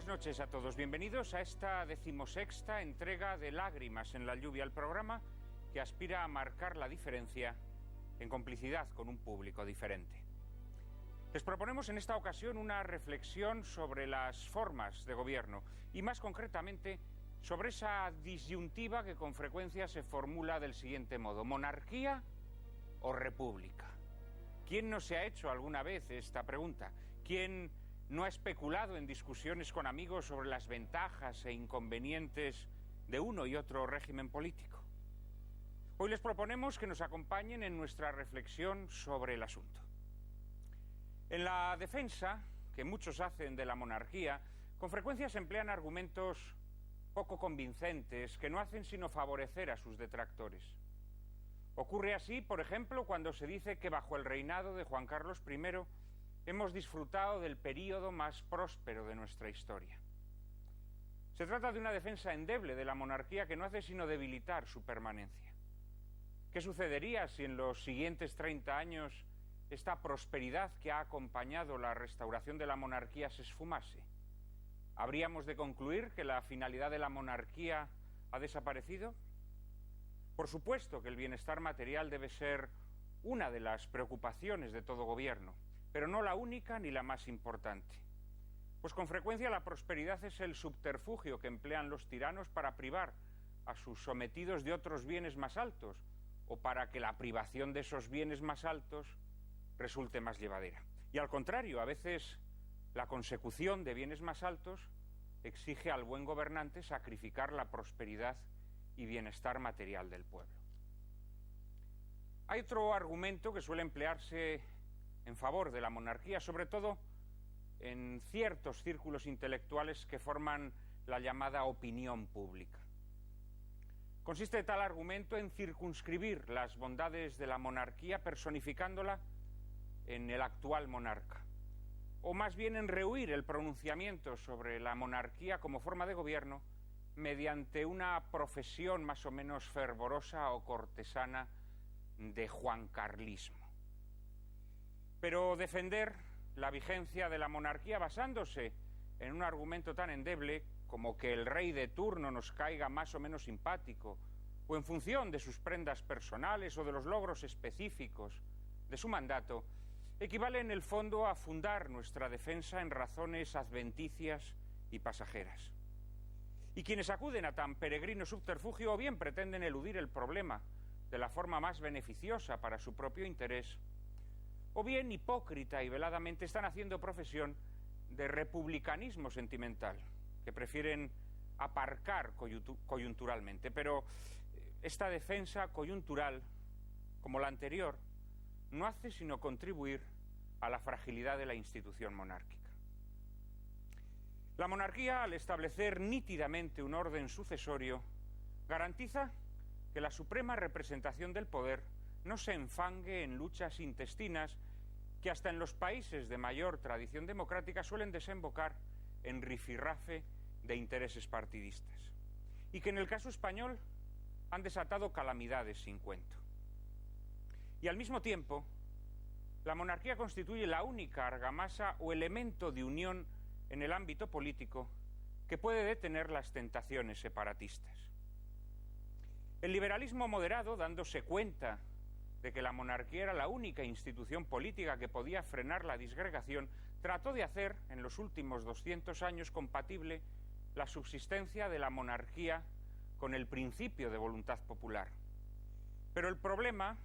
Buenas noches a todos, bienvenidos a esta 16ª entrega de Lágrimas en la lluvia, el programa que aspira a marcar la diferencia en complicidad con un público diferente. Les proponemos en esta ocasión una reflexión sobre las formas de gobierno y más concretamente sobre esa disyuntiva que con frecuencia se formula del siguiente modo: ¿monarquía o república? ¿Quién no se ha hecho alguna vez esta pregunta? ¿Quién no ha especulado en discusiones con amigos sobre las ventajas e inconvenientes de uno y otro régimen político? Hoy les proponemos que nos acompañen en nuestra reflexión sobre el asunto. En la defensa que muchos hacen de la monarquía, con frecuencia se emplean argumentos poco convincentes que no hacen sino favorecer a sus detractores. Ocurre así, por ejemplo, cuando se dice que bajo el reinado de Juan Carlos I hemos disfrutado del período más próspero de nuestra historia. Se trata de una defensa endeble de la monarquía que no hace sino debilitar su permanencia. ¿Qué sucedería si en los siguientes 30 años esta prosperidad que ha acompañado la restauración de la monarquía se esfumase? ¿Habríamos de concluir que la finalidad de la monarquía ha desaparecido? Por supuesto que el bienestar material debe ser una de las preocupaciones de todo gobierno, pero no la única ni la más importante. Pues con frecuencia la prosperidad es el subterfugio que emplean los tiranos para privar a sus sometidos de otros bienes más altos, o para que la privación de esos bienes más altos resulte más llevadera. Y al contrario, a veces la consecución de bienes más altos exige al buen gobernante sacrificar la prosperidad y bienestar material del pueblo. Hay otro argumento que suele emplearse en favor de la monarquía, sobre todo en ciertos círculos intelectuales que forman la llamada opinión pública. Consiste tal argumento en circunscribir las bondades de la monarquía personificándola en el actual monarca, o más bien en rehuir el pronunciamiento sobre la monarquía como forma de gobierno mediante una profesión más o menos fervorosa o cortesana de juancarlismo. Pero defender la vigencia de la monarquía basándose en un argumento tan endeble como que el rey de turno nos caiga más o menos simpático, o en función de sus prendas personales o de los logros específicos de su mandato, equivale en el fondo a fundar nuestra defensa en razones adventicias y pasajeras. Y quienes acuden a tan peregrino subterfugio o bien pretenden eludir el problema de la forma más beneficiosa para su propio interés, o bien hipócrita y veladamente están haciendo profesión de republicanismo sentimental, que prefieren aparcar coyunturalmente. Pero esta defensa coyuntural, como la anterior, no hace sino contribuir a la fragilidad de la institución monárquica. La monarquía, al establecer nítidamente un orden sucesorio, garantiza que la suprema representación del poder no se enfangue en luchas intestinas que hasta en los países de mayor tradición democrática suelen desembocar en rifirrafe de intereses partidistas, y que en el caso español han desatado calamidades sin cuento. Y al mismo tiempo, la monarquía constituye la única argamasa o elemento de unión en el ámbito político que puede detener las tentaciones separatistas. El liberalismo moderado, dándose cuenta de que la monarquía era la única institución política que podía frenar la disgregación, trató de hacer en los últimos 200 años compatible la subsistencia de la monarquía con el principio de voluntad popular. Pero el problema,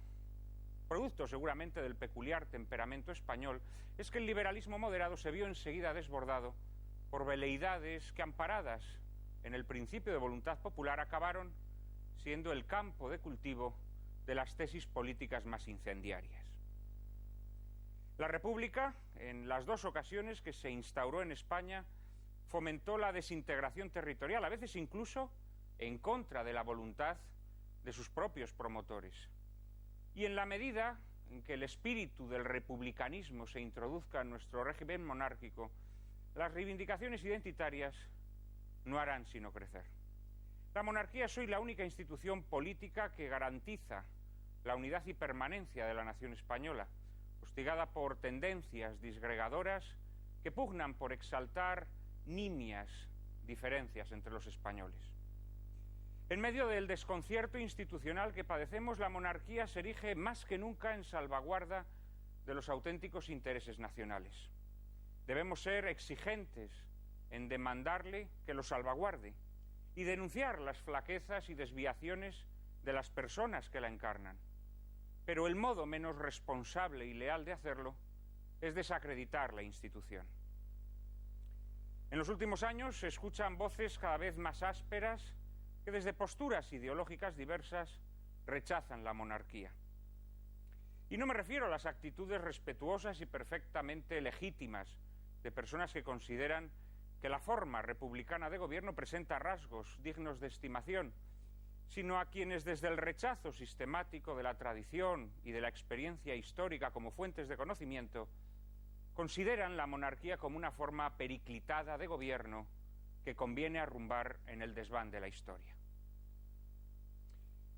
producto seguramente del peculiar temperamento español, es que el liberalismo moderado se vio enseguida desbordado por veleidades que, amparadas en el principio de voluntad popular, acabaron siendo el campo de cultivo de las tesis políticas más incendiarias. La República, en las dos ocasiones que se instauró en España, fomentó la desintegración territorial, a veces incluso en contra de la voluntad de sus propios promotores. Y en la medida en que el espíritu del republicanismo se introduzca en nuestro régimen monárquico, las reivindicaciones identitarias no harán sino crecer. La monarquía es hoy la única institución política que garantiza la unidad y permanencia de la nación española, hostigada por tendencias disgregadoras que pugnan por exaltar nimias diferencias entre los españoles. En medio del desconcierto institucional que padecemos, la monarquía se erige más que nunca en salvaguarda de los auténticos intereses nacionales. Debemos ser exigentes en demandarle que lo salvaguarde y denunciar las flaquezas y desviaciones de las personas que la encarnan. Pero el modo menos responsable y leal de hacerlo es desacreditar la institución. En los últimos años se escuchan voces cada vez más ásperas que desde posturas ideológicas diversas rechazan la monarquía. Y no me refiero a las actitudes respetuosas y perfectamente legítimas de personas que consideran que la forma republicana de gobierno presenta rasgos dignos de estimación, sino a quienes desde el rechazo sistemático de la tradición y de la experiencia histórica como fuentes de conocimiento, consideran la monarquía como una forma periclitada de gobierno que conviene arrumbar en el desván de la historia.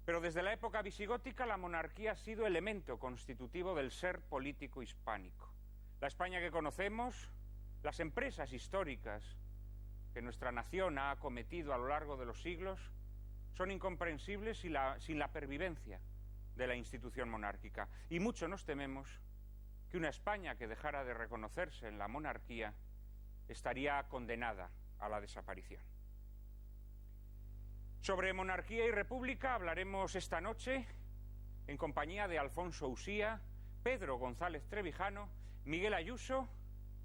Pero desde la época visigótica la monarquía ha sido elemento constitutivo del ser político hispánico. La España que conocemos, las empresas históricas que nuestra nación ha acometido a lo largo de los siglos, son incomprensibles sin la pervivencia de la institución monárquica. Y mucho nos tememos que una España que dejara de reconocerse en la monarquía estaría condenada a la desaparición. Sobre monarquía y república hablaremos esta noche en compañía de Alfonso Usía, Pedro González Trevijano, Miguel Ayuso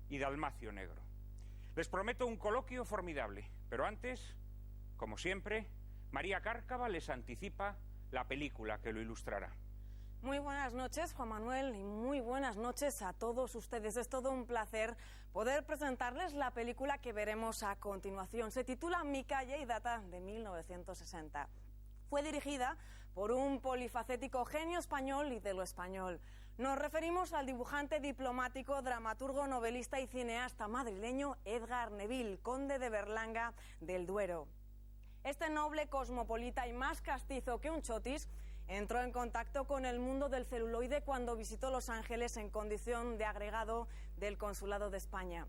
y Dalmacio Negro. Les prometo un coloquio formidable, pero antes, como siempre, María Cárcava les anticipa la película que lo ilustrará. Muy buenas noches, Juan Manuel, y muy buenas noches a todos ustedes. Es todo un placer poder presentarles la película que veremos a continuación. Se titula Mi calle y data de 1960. Fue dirigida por un polifacético genio español y de lo español. Nos referimos al dibujante diplomático, dramaturgo, novelista y cineasta madrileño Edgar Neville, conde de Berlanga del Duero. Este noble cosmopolita y más castizo que un chotis entró en contacto con el mundo del celuloide cuando visitó Los Ángeles en condición de agregado del Consulado de España.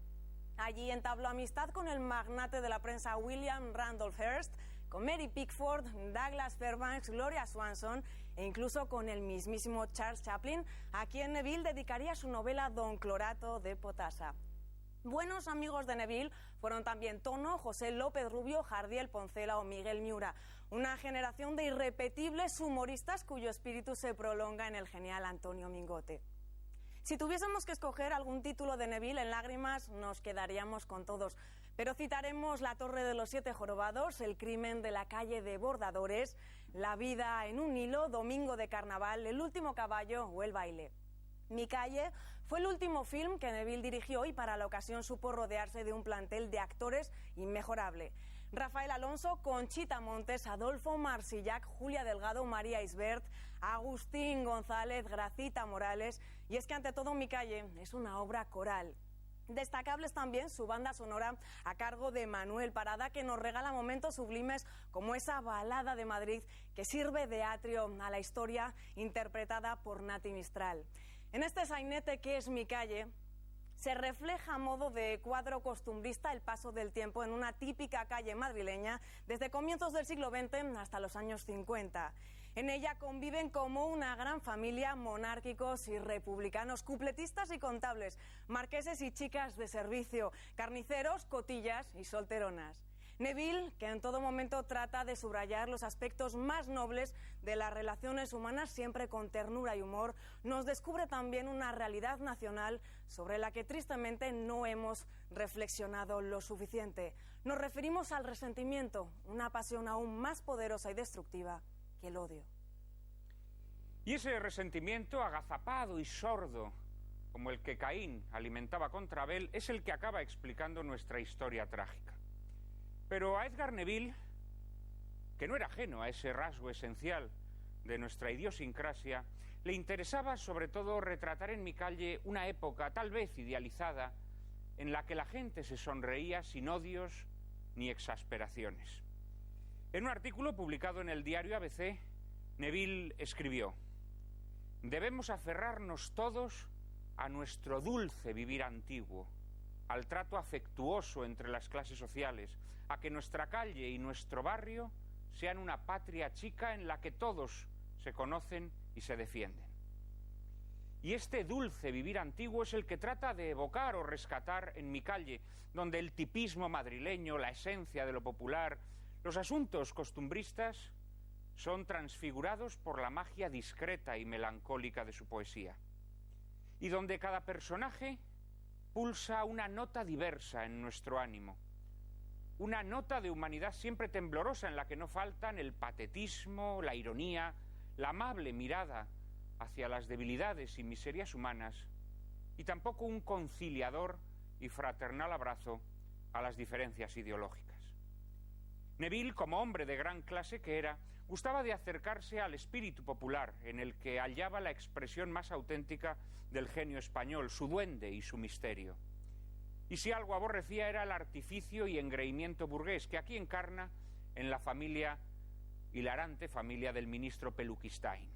Allí entabló amistad con el magnate de la prensa William Randolph Hearst, con Mary Pickford, Douglas Fairbanks, Gloria Swanson e incluso con el mismísimo Charles Chaplin, a quien Neville dedicaría su novela Don Clorato de Potasa. Buenos amigos de Neville fueron también Tono, José López Rubio, Jardiel Poncela o Miguel Miura, una generación de irrepetibles humoristas cuyo espíritu se prolonga en el genial Antonio Mingote. Si tuviésemos que escoger algún título de Neville en lágrimas, nos quedaríamos con todos, pero citaremos La Torre de los Siete Jorobados, El crimen de la calle de Bordadores, La vida en un hilo, Domingo de Carnaval, El último caballo o El baile. Mi calle fue el último film que Neville dirigió y para la ocasión supo rodearse de un plantel de actores inmejorable. Rafael Alonso, Conchita Montes, Adolfo Marsillac, Julia Delgado, María Isbert, Agustín González, Gracita Morales. Y es que ante todo Mi calle es una obra coral. Destacables también su banda sonora a cargo de Manuel Parada, que nos regala momentos sublimes como esa balada de Madrid que sirve de atrio a la historia interpretada por Nati Mistral. En este sainete que es Mi calle se refleja a modo de cuadro costumbrista el paso del tiempo en una típica calle madrileña desde comienzos del siglo XX hasta los años 50. En ella conviven como una gran familia monárquicos y republicanos, cupletistas y contables, marqueses y chicas de servicio, carniceros, cotillas y solteronas. Neville, que en todo momento trata de subrayar los aspectos más nobles de las relaciones humanas, siempre con ternura y humor, nos descubre también una realidad nacional sobre la que tristemente no hemos reflexionado lo suficiente. Nos referimos al resentimiento, una pasión aún más poderosa y destructiva que el odio. Y ese resentimiento agazapado y sordo, como el que Caín alimentaba contra Abel, es el que acaba explicando nuestra historia trágica. Pero a Edgar Neville, que no era ajeno a ese rasgo esencial de nuestra idiosincrasia, le interesaba sobre todo retratar en Mi calle una época, tal vez idealizada, en la que la gente se sonreía sin odios ni exasperaciones. En un artículo publicado en el diario ABC, Neville escribió: «Debemos aferrarnos todos a nuestro dulce vivir antiguo, al trato afectuoso entre las clases sociales, a que nuestra calle y nuestro barrio sean una patria chica en la que todos se conocen y se defienden. Y este dulce vivir antiguo es el que trata de evocar o rescatar en mi calle, donde el tipismo madrileño, la esencia de lo popular, los asuntos costumbristas son transfigurados por la magia discreta y melancólica de su poesía. Y donde cada personaje pulsa una nota diversa en nuestro ánimo, una nota de humanidad siempre temblorosa en la que no faltan el patetismo, la ironía, la amable mirada hacia las debilidades y miserias humanas, y tampoco un conciliador y fraternal abrazo a las diferencias ideológicas. Neville, como hombre de gran clase que era, gustaba de acercarse al espíritu popular, en el que hallaba la expresión más auténtica del genio español, su duende y su misterio. Y si algo aborrecía era el artificio y engreimiento burgués, que aquí encarna en la hilarante familia del ministro Peluquistain.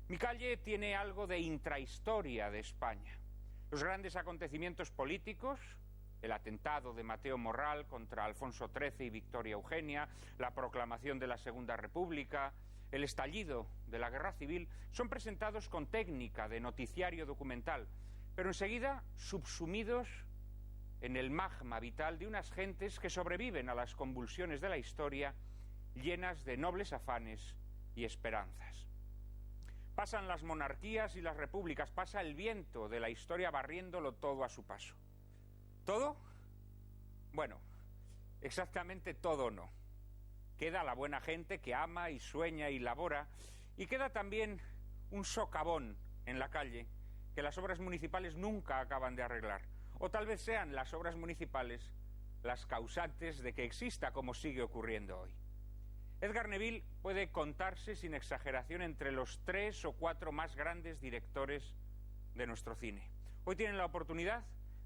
Mi calle tiene algo de intrahistoria de España. Los grandes acontecimientos políticos, el atentado de Mateo Morral contra Alfonso XIII y Victoria Eugenia, la proclamación de la Segunda República, el estallido de la Guerra Civil, son presentados con técnica de noticiario documental, pero enseguida subsumidos en el magma vital de unas gentes que sobreviven a las convulsiones de la historia, llenas de nobles afanes y esperanzas. Pasan las monarquías y las repúblicas, pasa el viento de la historia barriéndolo todo a su paso. ¿Todo? Bueno, exactamente todo no. Queda la buena gente que ama y sueña y labora, y queda también un socavón en la calle que las obras municipales nunca acaban de arreglar. O tal vez sean las obras municipales las causantes de que exista como sigue ocurriendo hoy. Edgar Neville puede contarse sin exageración entre los 3 o 4 más grandes directores de nuestro cine. Hoy tienen la oportunidad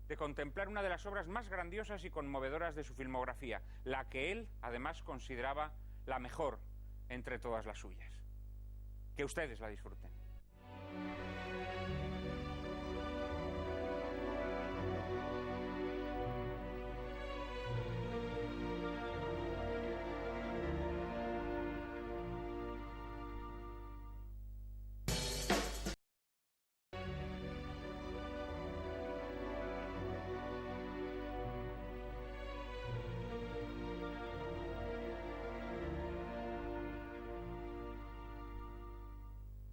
de contemplar una de las obras más grandiosas y conmovedoras de su filmografía, la que él además consideraba la mejor entre todas las suyas. Que ustedes la disfruten.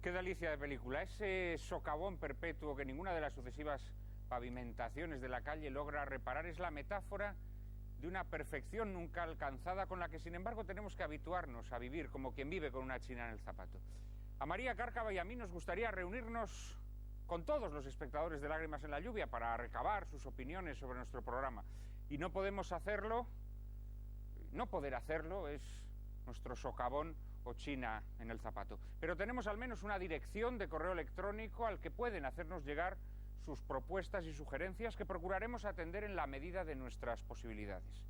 Qué delicia de película, ese socavón perpetuo que ninguna de las sucesivas pavimentaciones de la calle logra reparar es la metáfora de una perfección nunca alcanzada con la que sin embargo tenemos que habituarnos a vivir como quien vive con una china en el zapato. A María Cárcava y a mí nos gustaría reunirnos con todos los espectadores de Lágrimas en la Lluvia para recabar sus opiniones sobre nuestro programa y no podemos hacerlo, no poder hacerlo es nuestro socavón o china en el zapato. Pero tenemos al menos una dirección de correo electrónico al que pueden hacernos llegar sus propuestas y sugerencias que procuraremos atender en la medida de nuestras posibilidades.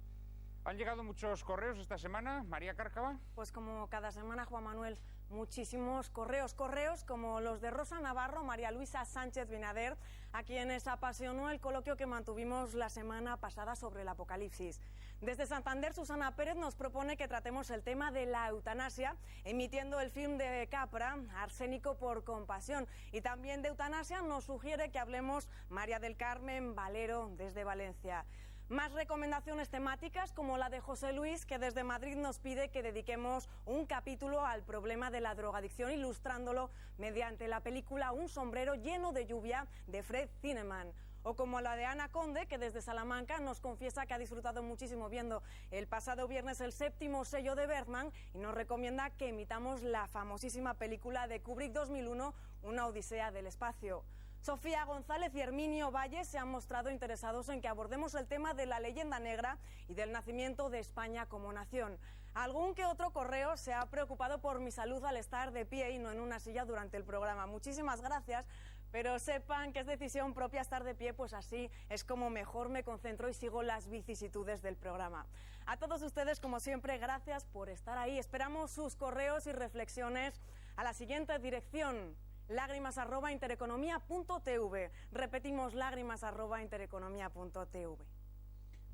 ¿Han llegado muchos correos esta semana, María Cárcava? Pues como cada semana, Juan Manuel, muchísimos correos como los de Rosa Navarro, María Luisa Sánchez Binader, a quienes apasionó el coloquio que mantuvimos la semana pasada sobre el apocalipsis. Desde Santander, Susana Pérez nos propone que tratemos el tema de la eutanasia, emitiendo el film de Capra, Arsénico por compasión. Y también de eutanasia nos sugiere que hablemos María del Carmen Valero, desde Valencia. Más recomendaciones temáticas como la de José Luis, que desde Madrid nos pide que dediquemos un capítulo al problema de la drogadicción, ilustrándolo mediante la película Un sombrero lleno de lluvia de Fred Zinnemann. O como la de Ana Conde, que desde Salamanca nos confiesa que ha disfrutado muchísimo viendo el pasado viernes el 7º sello de Bergman y nos recomienda que imitamos la famosísima película de Kubrick 2001, Una odisea del espacio. Sofía González y Herminio Valle se han mostrado interesados en que abordemos el tema de la leyenda negra y del nacimiento de España como nación. Algún que otro correo se ha preocupado por mi salud al estar de pie y no en una silla durante el programa. Muchísimas gracias, pero sepan que es decisión propia estar de pie, pues así es como mejor me concentro y sigo las vicisitudes del programa. A todos ustedes, como siempre, gracias por estar ahí. Esperamos sus correos y reflexiones a la siguiente dirección: lágrimas@intereconomía.tv. Repetimos, lágrimas@intereconomía.tv.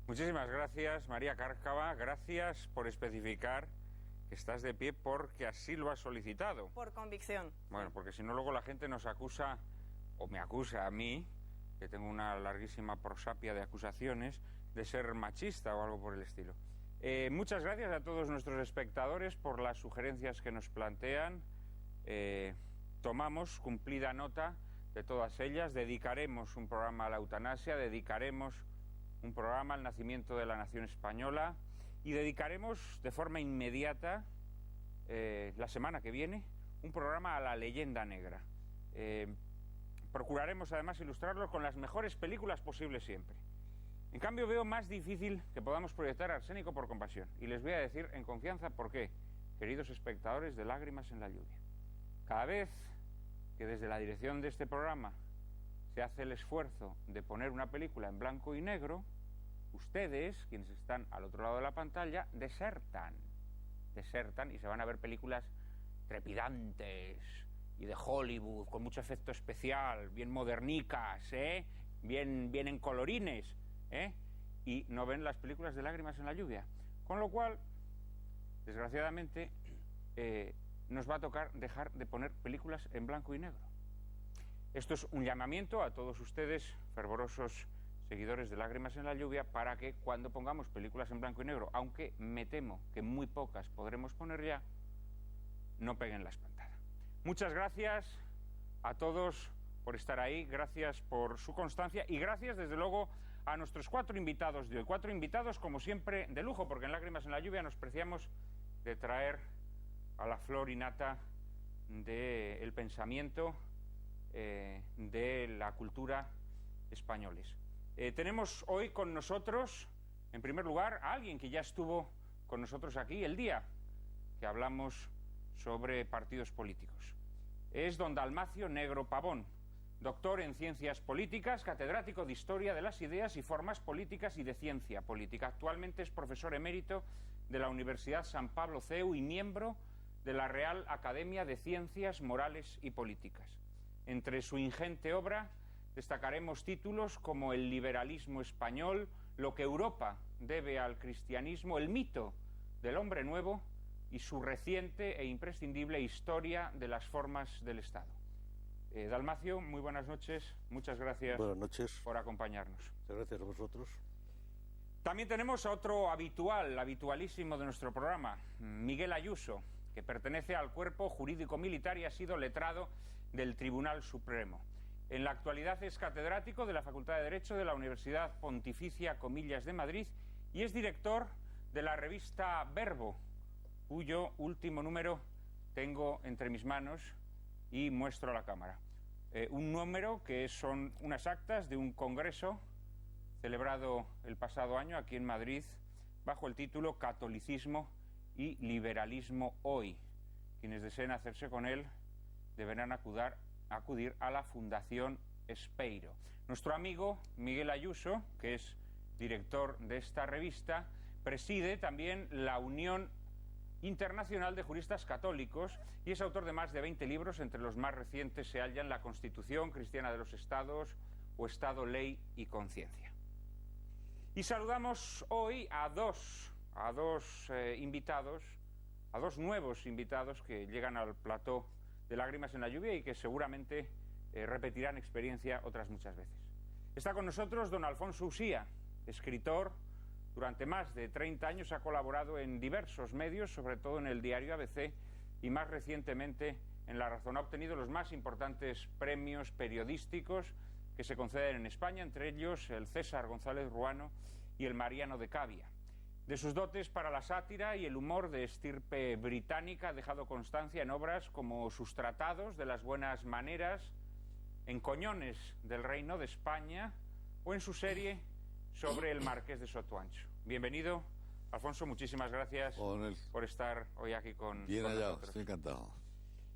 Muchísimas gracias, María Cárcava. Gracias por especificar que estás de pie porque así lo has solicitado. Por convicción. Bueno, porque si no luego la gente nos acusa, o me acusa a mí, que tengo una larguísima prosapia de acusaciones, de ser machista o algo por el estilo. Muchas gracias a todos nuestros espectadores por las sugerencias que nos plantean. Tomamos cumplida nota de todas ellas. Dedicaremos un programa a la eutanasia, dedicaremos un programa al nacimiento de la nación española y dedicaremos de forma inmediata, la semana que viene, un programa a la leyenda negra. Procuraremos además ilustrarlo con las mejores películas posibles siempre. En cambio veo más difícil que podamos proyectar Arsénico por compasión. Y les voy a decir en confianza por qué, queridos espectadores de Lágrimas en la lluvia. Cada vez que desde la dirección de este programa se hace el esfuerzo de poner una película en blanco y negro, ustedes, quienes están al otro lado de la pantalla, desertan y se van a ver películas trepidantes y de Hollywood, con mucho efecto especial, bien modernicas, bien en colorines, y no ven las películas de Lágrimas en la lluvia. Con lo cual, desgraciadamente, nos va a tocar dejar de poner películas en blanco y negro. Esto es un llamamiento a todos ustedes, fervorosos seguidores de Lágrimas en la lluvia, para que cuando pongamos películas en blanco y negro, aunque me temo que muy pocas podremos poner ya, no peguen la espantada. Muchas gracias a todos por estar ahí, gracias por su constancia y gracias desde luego a nuestros 4 invitados de hoy. 4 invitados como siempre de lujo, porque en Lágrimas en la lluvia nos preciamos de traer a la flor y nata del pensamiento, de la cultura españoles. Tenemos hoy con nosotros, en primer lugar, a alguien que ya estuvo con nosotros aquí el día que hablamos sobre partidos políticos. Es don Dalmacio Negro Pavón, doctor en Ciencias Políticas, catedrático de Historia de las Ideas y Formas Políticas y de Ciencia Política. Actualmente es profesor emérito de la Universidad San Pablo CEU y miembro de la Real Academia de Ciencias Morales y Políticas. Entre su ingente obra destacaremos títulos como El liberalismo español, Lo que Europa debe al cristianismo, El mito del hombre nuevo y su reciente e imprescindible Historia de las formas del Estado. Dalmacio, muy buenas noches, muchas gracias. Buenas noches. Por acompañarnos. Muchas gracias a vosotros. También tenemos a otro habitualísimo de nuestro programa, Miguel Ayuso, que pertenece al Cuerpo Jurídico Militar y ha sido letrado del Tribunal Supremo. En la actualidad es catedrático de la Facultad de Derecho de la Universidad Pontificia Comillas de Madrid y es director de la revista Verbo, cuyo último número tengo entre mis manos y muestro a la cámara. Un número que son unas actas de un congreso celebrado el pasado año aquí en Madrid bajo el título Catolicismo y Liberalismo Hoy. Quienes deseen hacerse con él deberán acudir a la Fundación Espeiro. Nuestro amigo Miguel Ayuso, que es director de esta revista, preside también la Unión Internacional de Juristas Católicos y es autor de más de 20 libros. Entre los más recientes se hallan La Constitución Cristiana de los Estados o Estado, Ley y Conciencia. Y saludamos hoy a dos invitados, a dos nuevos invitados que llegan al plató de Lágrimas en la lluvia y que seguramente repetirán experiencia otras muchas veces. Está con nosotros don Alfonso Usía, escritor. Durante más de 30 años ha colaborado en diversos medios, sobre todo en el diario ABC y más recientemente en La Razón. Ha obtenido los más importantes premios periodísticos que se conceden en España, entre ellos el César González Ruano y el Mariano de Cavia. De sus dotes para la sátira y el humor de estirpe británica ha dejado constancia en obras como sus tratados de las buenas maneras, en Coñones del Reino de España o en su serie sobre el Marqués de Sotuancho. Bienvenido, Alfonso, muchísimas gracias por estar hoy aquí con nosotros. Estoy encantado.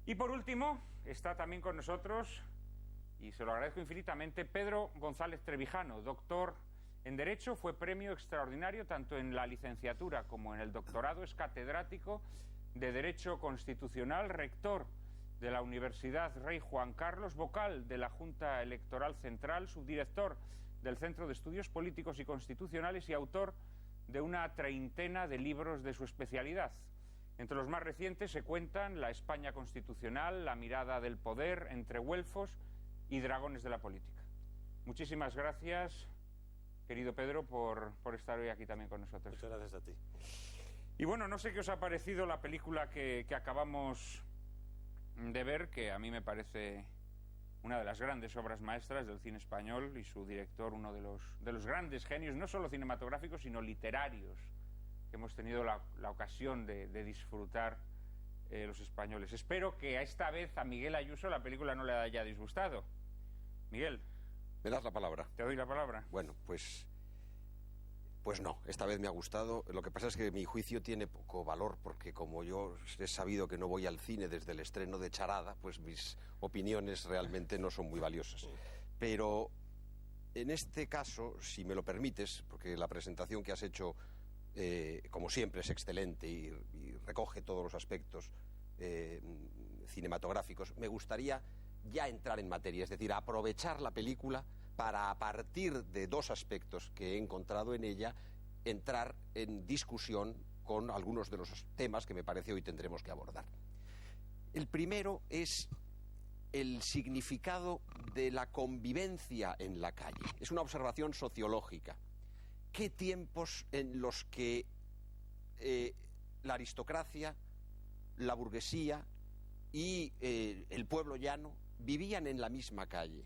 Y por último, está también con nosotros, y se lo agradezco infinitamente, Pedro González Trevijano, doctor en Derecho, fue premio extraordinario tanto en la licenciatura como en el doctorado, es catedrático de Derecho Constitucional, rector de la Universidad Rey Juan Carlos, vocal de la Junta Electoral Central, subdirector del Centro de Estudios Políticos y Constitucionales y autor de una treintena de libros de su especialidad. Entre los más recientes se cuentan La España Constitucional, La mirada del poder, Entre güelfos y Dragones de la política. Muchísimas gracias, querido Pedro, por estar hoy aquí también con nosotros. Muchas gracias a ti. Y bueno, no sé qué os ha parecido la película que acabamos de ver, que a mí me parece una de las grandes obras maestras del cine español y su director, uno de los grandes genios, no solo cinematográficos, sino literarios, que hemos tenido la ocasión de disfrutar los españoles. Espero que a esta vez a Miguel Ayuso la película no le haya disgustado. Miguel. ¿Me das la palabra? Te doy la palabra. Bueno, pues no, esta vez me ha gustado. Lo que pasa es que mi juicio tiene poco valor, porque como yo he sabido que no voy al cine desde el estreno de Charada, pues mis opiniones realmente no son muy valiosas. Pero en este caso, si me lo permites, porque la presentación que has hecho, como siempre, es excelente y recoge todos los aspectos cinematográficos, me gustaría ya entrar en materia, es decir, aprovechar la película para, a partir de dos aspectos que he encontrado en ella, entrar en discusión con algunos de los temas que me parece hoy tendremos que abordar. El primero es el significado de la convivencia en la calle. Es una observación sociológica. ¿Qué tiempos en los que la aristocracia, la burguesía y el pueblo llano vivían en la misma calle,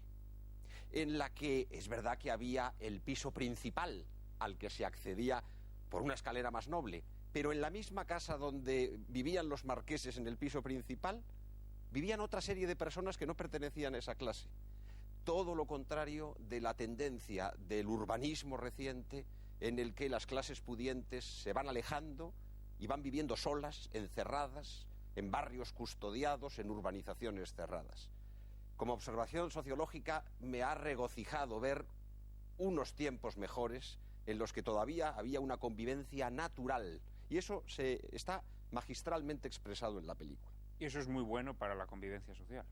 en la que es verdad que había el piso principal al que se accedía por una escalera más noble, pero en la misma casa donde vivían los marqueses en el piso principal, vivían otra serie de personas que no pertenecían a esa clase. Todo lo contrario de la tendencia del urbanismo reciente, en el que las clases pudientes se van alejando y van viviendo solas, encerradas, en barrios custodiados, en urbanizaciones cerradas. Como observación sociológica me ha regocijado ver unos tiempos mejores en los que todavía había una convivencia natural, y eso está magistralmente expresado en la película. Y eso es muy bueno para la convivencia social.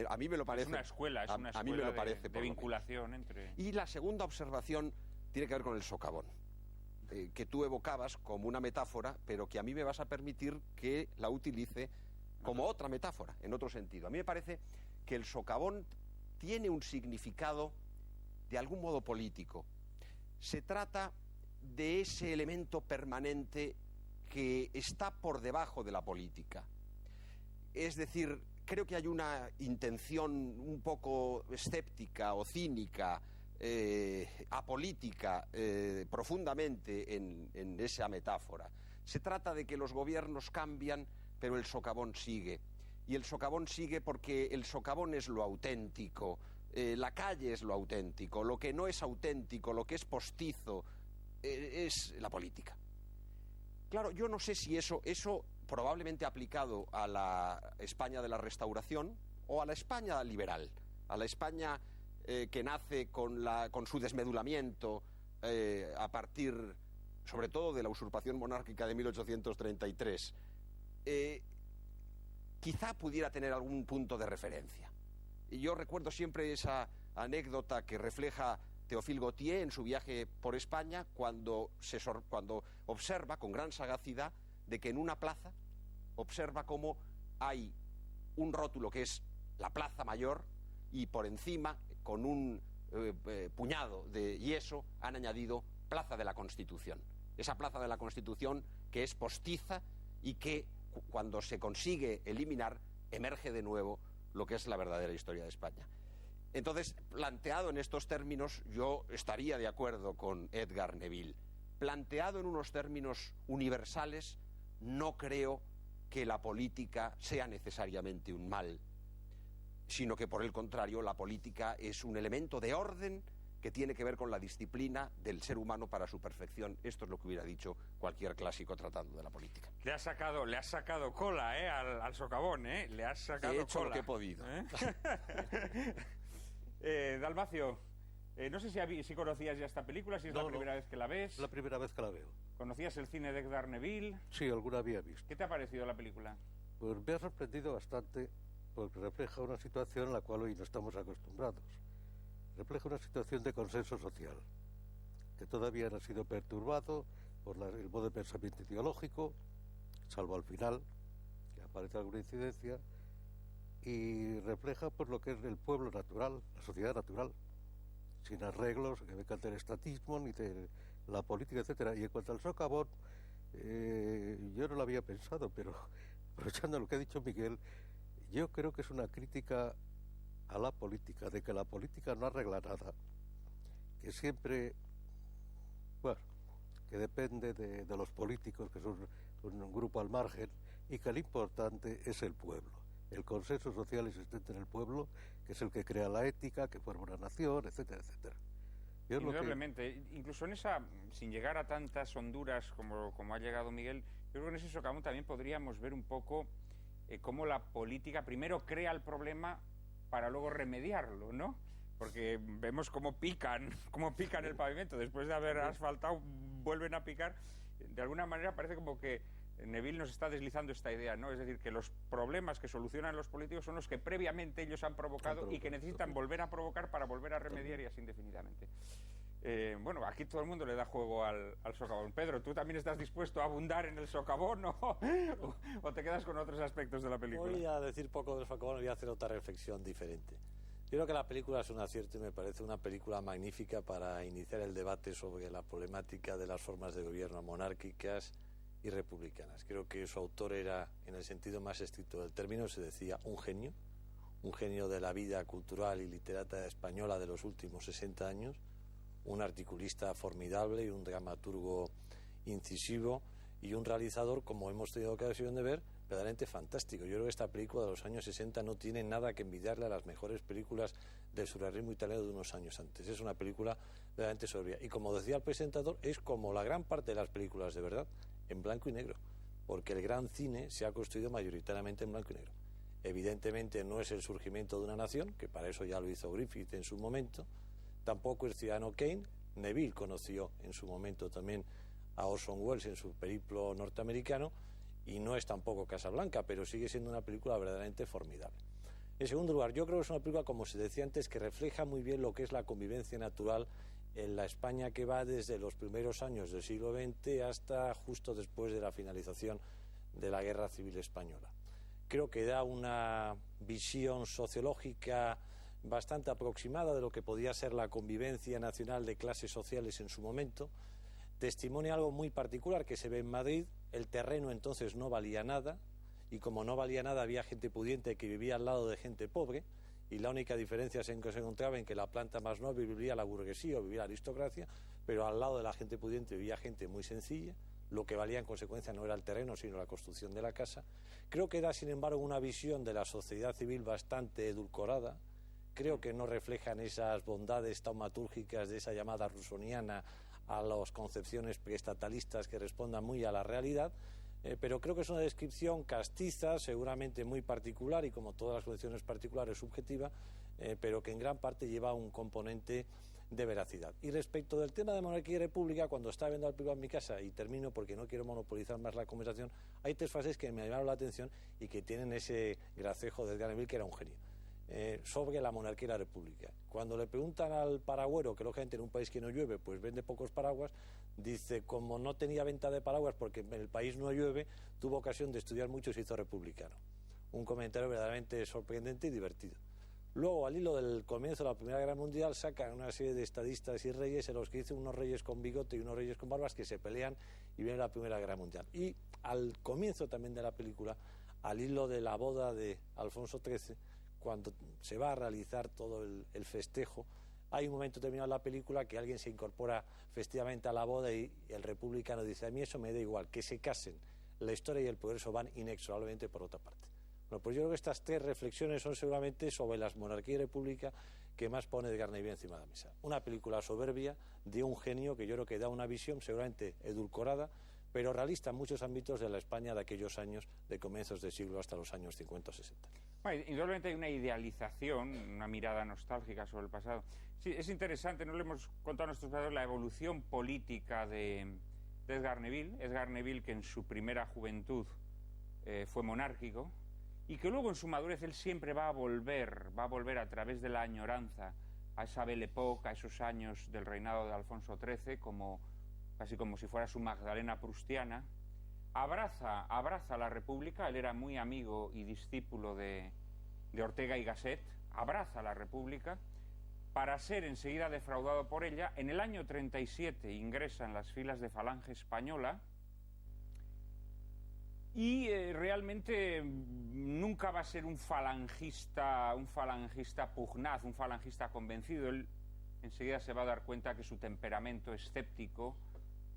A mí me lo parece. Es una escuela, a mí me lo parece, de vinculación entre... Y la segunda observación tiene que ver con el socavón, que tú evocabas como una metáfora, pero que a mí me vas a permitir que la utilice como otra metáfora, en otro sentido. A mí me parece que el socavón tiene un significado de algún modo político. Se trata de ese elemento permanente que está por debajo de la política. Es decir, creo que hay una intención un poco escéptica o cínica, apolítica, profundamente en esa metáfora. Se trata de que los gobiernos cambian, pero el socavón sigue. Y el socavón sigue porque el socavón es lo auténtico, la calle es lo auténtico, lo que no es auténtico, lo que es postizo, es la política. Claro, yo no sé si eso probablemente aplicado a la España de la Restauración o a la España liberal, a la España que nace con su desmedulamiento a partir, sobre todo, de la usurpación monárquica de 1833, quizá pudiera tener algún punto de referencia. Y yo recuerdo siempre esa anécdota que refleja Théophile Gautier en su viaje por España, cuando observa con gran sagacidad de que en una plaza observa cómo hay un rótulo que es la Plaza Mayor y por encima, con un puñado de yeso, han añadido Plaza de la Constitución. Esa Plaza de la Constitución que es postiza y que cuando se consigue eliminar emerge de nuevo lo que es la verdadera historia de España. Entonces, planteado en estos términos, yo estaría de acuerdo con Edgar Neville. Planteado en unos términos universales, no creo que la política sea necesariamente un mal, sino que, por el contrario, la política es un elemento de orden que tiene que ver con la disciplina del ser humano para su perfección. Esto es lo que hubiera dicho cualquier clásico tratando de la política. Le has sacado cola, al socavón, Le has sacado cola. He hecho lo que he podido. Dalmacio, no sé si conocías ya esta película, si es la primera vez que la ves. La primera vez que la veo. ¿Conocías el cine de Edgar Neville? Sí, alguna había visto. ¿Qué te ha parecido la película? Pues me ha sorprendido bastante porque refleja una situación a la cual hoy no estamos acostumbrados. Refleja una situación de consenso social, que todavía no ha sido perturbado por el modo de pensamiento ideológico, salvo al final, que aparece alguna incidencia, y refleja pues lo que es el pueblo natural, la sociedad natural, sin arreglos que vengan del estatismo ni de la política, etcétera. Y en cuanto al socavón, yo no lo había pensado, pero aprovechando lo que ha dicho Miguel, yo creo que es una crítica a la política, de que la política no arregla nada, que siempre, bueno, que depende de los políticos, que son un grupo al margen, y que lo importante es el pueblo, el consenso social existente en el pueblo, que es el que crea la ética, que forma una nación, etcétera, etcétera. Indudablemente, incluso en esa, sin llegar a tantas honduras como ha llegado Miguel, yo creo que en ese socavón también podríamos ver un poco cómo la política primero crea el problema para luego remediarlo, ¿no? Porque vemos cómo pican el pavimento, después de haber asfaltado, vuelven a picar. De alguna manera parece como que Neville nos está deslizando esta idea, ¿no? Es decir, que los problemas que solucionan los políticos son los que previamente ellos han provocado y que necesitan volver a provocar para volver a remediar y así indefinidamente. Bueno, aquí todo el mundo le da juego al socavón. Pedro, ¿tú también estás dispuesto a abundar en el socavón o te quedas con otros aspectos de la película? Voy a decir poco del socavón y voy a hacer otra reflexión diferente. Yo creo que la película es un acierto y me parece una película magnífica para iniciar el debate sobre la problemática de las formas de gobierno monárquicas y republicanas. Creo que su autor era, en el sentido más estricto del término, se decía un genio de la vida cultural y literata española de los últimos 60 años, un articulista formidable y un dramaturgo incisivo y un realizador, como hemos tenido ocasión de ver, verdaderamente fantástico. Yo creo que esta película de los años 60 no tiene nada que envidiarle a las mejores películas del surrealismo italiano de unos años antes. Es una película verdaderamente sobria. Y como decía el presentador, es como la gran parte de las películas de verdad, en blanco y negro, porque el gran cine se ha construido mayoritariamente en blanco y negro. Evidentemente no es el surgimiento de una nación, que para eso ya lo hizo Griffith en su momento, tampoco es Ciudadano Kane. Neville conoció en su momento también a Orson Welles en su periplo norteamericano, y no es tampoco Casablanca, pero sigue siendo una película verdaderamente formidable. En segundo lugar, yo creo que es una película, como se decía antes, que refleja muy bien lo que es la convivencia natural en la España que va desde los primeros años del siglo XX hasta justo después de la finalización de la Guerra Civil Española. Creo que da una visión sociológica bastante aproximada de lo que podía ser la convivencia nacional de clases sociales en su momento. Testimonia algo muy particular que se ve en Madrid. El terreno entonces no valía nada, y como no valía nada había gente pudiente que vivía al lado de gente pobre, y la única diferencia se encontraba en que la planta más noble vivía la burguesía o vivía la aristocracia, pero al lado de la gente pudiente vivía gente muy sencilla. Lo que valía en consecuencia no era el terreno, sino la construcción de la casa. Creo que da, sin embargo, una visión de la sociedad civil bastante edulcorada. Creo que no reflejan esas bondades taumatúrgicas de esa llamada rusoniana a las concepciones preestatalistas que respondan muy a la realidad, pero creo que es una descripción castiza, seguramente muy particular, y como todas las concepciones particulares subjetiva, pero que en gran parte lleva un componente de veracidad. Y respecto del tema de monarquía y república, cuando estaba viendo la película en mi casa, y termino porque no quiero monopolizar más la conversación, hay tres frases que me llamaron la atención y que tienen ese gracejo de Edgar Neville, que era un genio. Sobre la monarquía y la república. Cuando le preguntan al paragüero, que lógicamente en un país que no llueve, pues vende pocos paraguas, dice, como no tenía venta de paraguas porque en el país no llueve, tuvo ocasión de estudiar mucho y se hizo republicano. Un comentario verdaderamente sorprendente y divertido. Luego, al hilo del comienzo de la Primera Guerra Mundial, sacan una serie de estadistas y reyes en los que dicen unos reyes con bigote y unos reyes con barbas que se pelean y viene la Primera Guerra Mundial. Y al comienzo también de la película, al hilo de la boda de Alfonso XIII, cuando se va a realizar todo el festejo, hay un momento terminado en la película que alguien se incorpora festivamente a la boda y el republicano dice, a mí eso me da igual, que se casen, la historia y el progreso van inexorablemente por otra parte. Bueno, pues yo creo que estas tres reflexiones son seguramente sobre las monarquía y república que más pone Edgar Neville encima de la mesa. Una película soberbia de un genio que yo creo que da una visión seguramente edulcorada, pero realista en muchos ámbitos de la España de aquellos años de comienzos de siglo hasta los años 50 o 60. Bueno, indudablemente hay una idealización, una mirada nostálgica sobre el pasado. Sí, es interesante, no le hemos contado a nuestros padres la evolución política de Edgar Neville. Edgar Neville, que en su primera juventud fue monárquico, y que luego en su madurez él siempre va a volver a través de la añoranza a esa Belle Époque, a esos años del reinado de Alfonso XIII, casi como si fuera su Magdalena proustiana. Abraza la República, él era muy amigo y discípulo de Ortega y Gasset, abraza la República, para ser enseguida defraudado por ella. En el año 37 ingresa en las filas de Falange Española y realmente nunca va a ser un falangista pugnaz, un falangista convencido. Él enseguida se va a dar cuenta que su temperamento escéptico,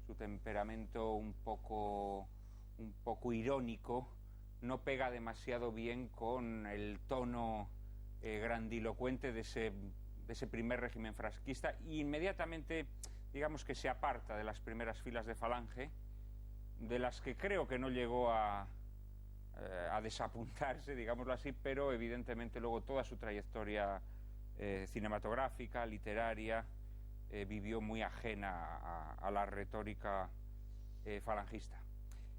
su temperamento un poco irónico, no pega demasiado bien con el tono grandilocuente de ese primer régimen franquista, y inmediatamente, digamos que se aparta de las primeras filas de Falange, de las que creo que no llegó a desapuntarse, digámoslo así, pero evidentemente luego toda su trayectoria cinematográfica, literaria, vivió muy ajena a la retórica falangista.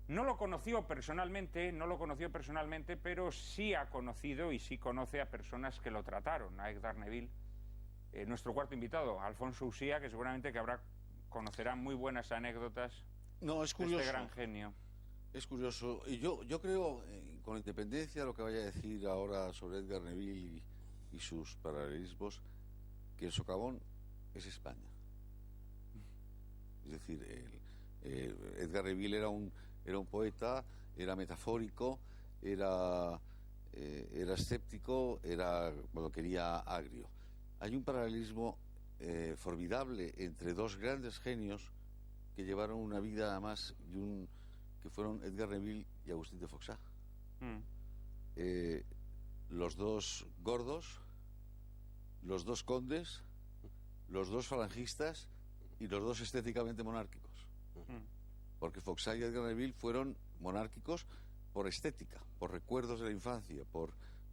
No lo conoció personalmente, pero sí ha conocido y sí conoce a personas que lo trataron, a Edgar Neville. Nuestro cuarto invitado, Alfonso Usía, que seguramente conocerá muy buenas anécdotas. No, es curioso. De este gran genio. Es curioso. Y yo creo, con independencia de lo que vaya a decir ahora sobre Edgar Neville y sus paralelismos, que el socavón es España. Es decir, Edgar Neville era un poeta, era metafórico, era escéptico, quería agrio. Hay un paralelismo formidable entre dos grandes genios que llevaron una vida además que fueron Edgar Neville y Agustín de Foxá. Los dos gordos, los dos condes, los dos falangistas y los dos estéticamente monárquicos. Porque Foxá y Edgar Neville fueron monárquicos por estética, por recuerdos de la infancia,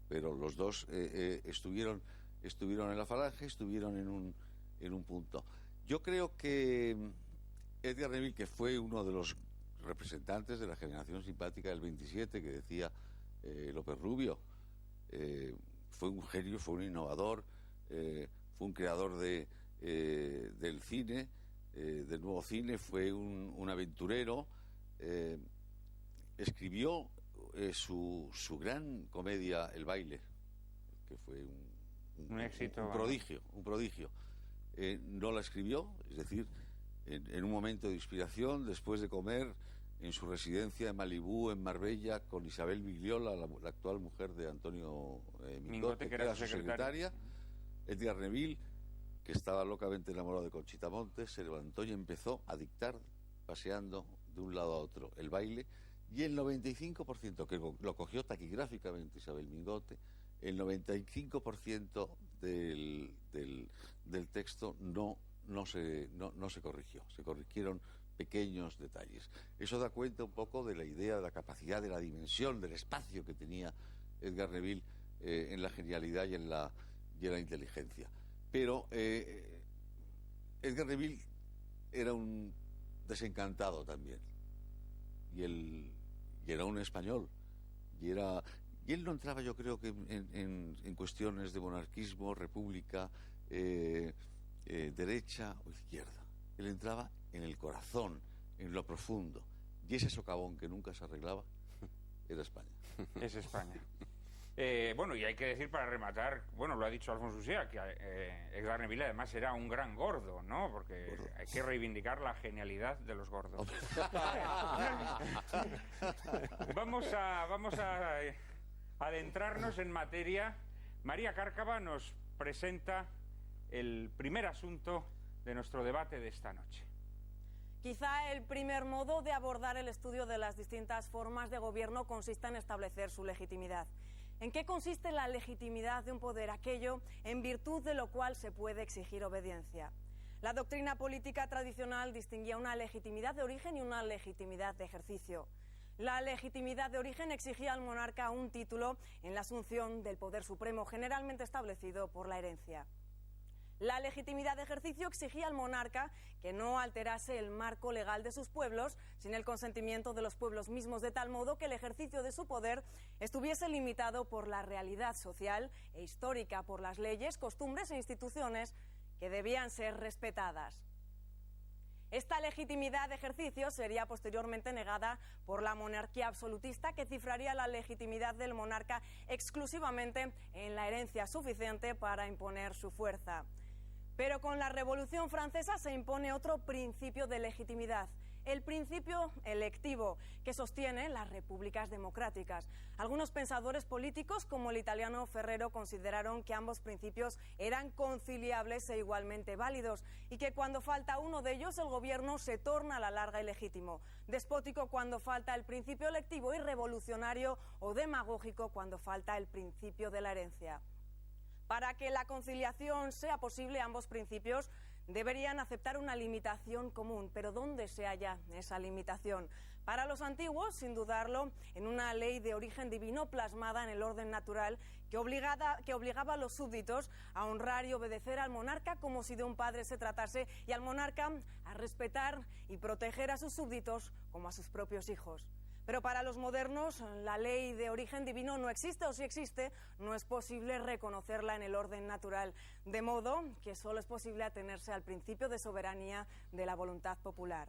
pero los dos estuvieron en la Falange, estuvieron en un punto. Yo creo que Edgar Neville, que fue uno de los representantes de la generación simpática del 27, que decía López Rubio, fue un genio, fue un innovador, fue un creador del cine, del nuevo cine, fue un aventurero, escribió su gran comedia El baile, que fue un éxito, un prodigio. No la escribió, es decir, en un momento de inspiración, después de comer en su residencia en Malibú, en Marbella, con Isabel Vigliola, la actual mujer de Antonio Mingote, que era su secretaria. Edgar Neville, que estaba locamente enamorado de Conchita Montes, se levantó y empezó a dictar, paseando de un lado a otro, El baile, y el 95%, que lo cogió taquigráficamente Isabel Mingote, el 95% del texto no se corrigió, se corrigieron pequeños detalles. Eso da cuenta un poco de la idea, de la capacidad, de la dimensión, del espacio que tenía Edgar Neville en la genialidad y en la inteligencia. Pero Edgar Neville era un desencantado también, y era un español, y él no entraba, yo creo que en cuestiones de monarquismo, república, derecha o izquierda. Él entraba en el corazón, en lo profundo, y ese socavón que nunca se arreglaba era España. Es España. Bueno, y hay que decir para rematar, bueno, lo ha dicho Alfonso Usía, que Edgar Neville además era un gran gordo, ¿no? Porque gordo. Hay que reivindicar la genialidad de los gordos. Vamos a adentrarnos en materia. María Cárcava nos presenta el primer asunto de nuestro debate de esta noche. Quizá el primer modo de abordar el estudio de las distintas formas de gobierno consista en establecer su legitimidad. ¿En qué consiste la legitimidad de un poder? Aquello en virtud de lo cual se puede exigir obediencia. La doctrina política tradicional distinguía una legitimidad de origen y una legitimidad de ejercicio. La legitimidad de origen exigía al monarca un título en la asunción del poder supremo, generalmente establecido por la herencia. La legitimidad de ejercicio exigía al monarca que no alterase el marco legal de sus pueblos sin el consentimiento de los pueblos mismos, de tal modo que el ejercicio de su poder estuviese limitado por la realidad social e histórica, por las leyes, costumbres e instituciones que debían ser respetadas. Esta legitimidad de ejercicio sería posteriormente negada por la monarquía absolutista, que cifraría la legitimidad del monarca exclusivamente en la herencia suficiente para imponer su fuerza. Pero con la Revolución Francesa se impone otro principio de legitimidad, el principio electivo, que sostiene las repúblicas democráticas. Algunos pensadores políticos, como el italiano Ferrero, consideraron que ambos principios eran conciliables e igualmente válidos, y que cuando falta uno de ellos, el gobierno se torna a la larga ilegítimo, despótico cuando falta el principio electivo y revolucionario o demagógico cuando falta el principio de la herencia. Para que la conciliación sea posible, ambos principios deberían aceptar una limitación común. Pero ¿dónde se halla esa limitación? Para los antiguos, sin dudarlo, en una ley de origen divino plasmada en el orden natural que obligaba a los súbditos a honrar y obedecer al monarca como si de un padre se tratase, y al monarca a respetar y proteger a sus súbditos como a sus propios hijos. Pero para los modernos, la ley de origen divino no existe, o si existe, no es posible reconocerla en el orden natural, de modo que solo es posible atenerse al principio de soberanía de la voluntad popular.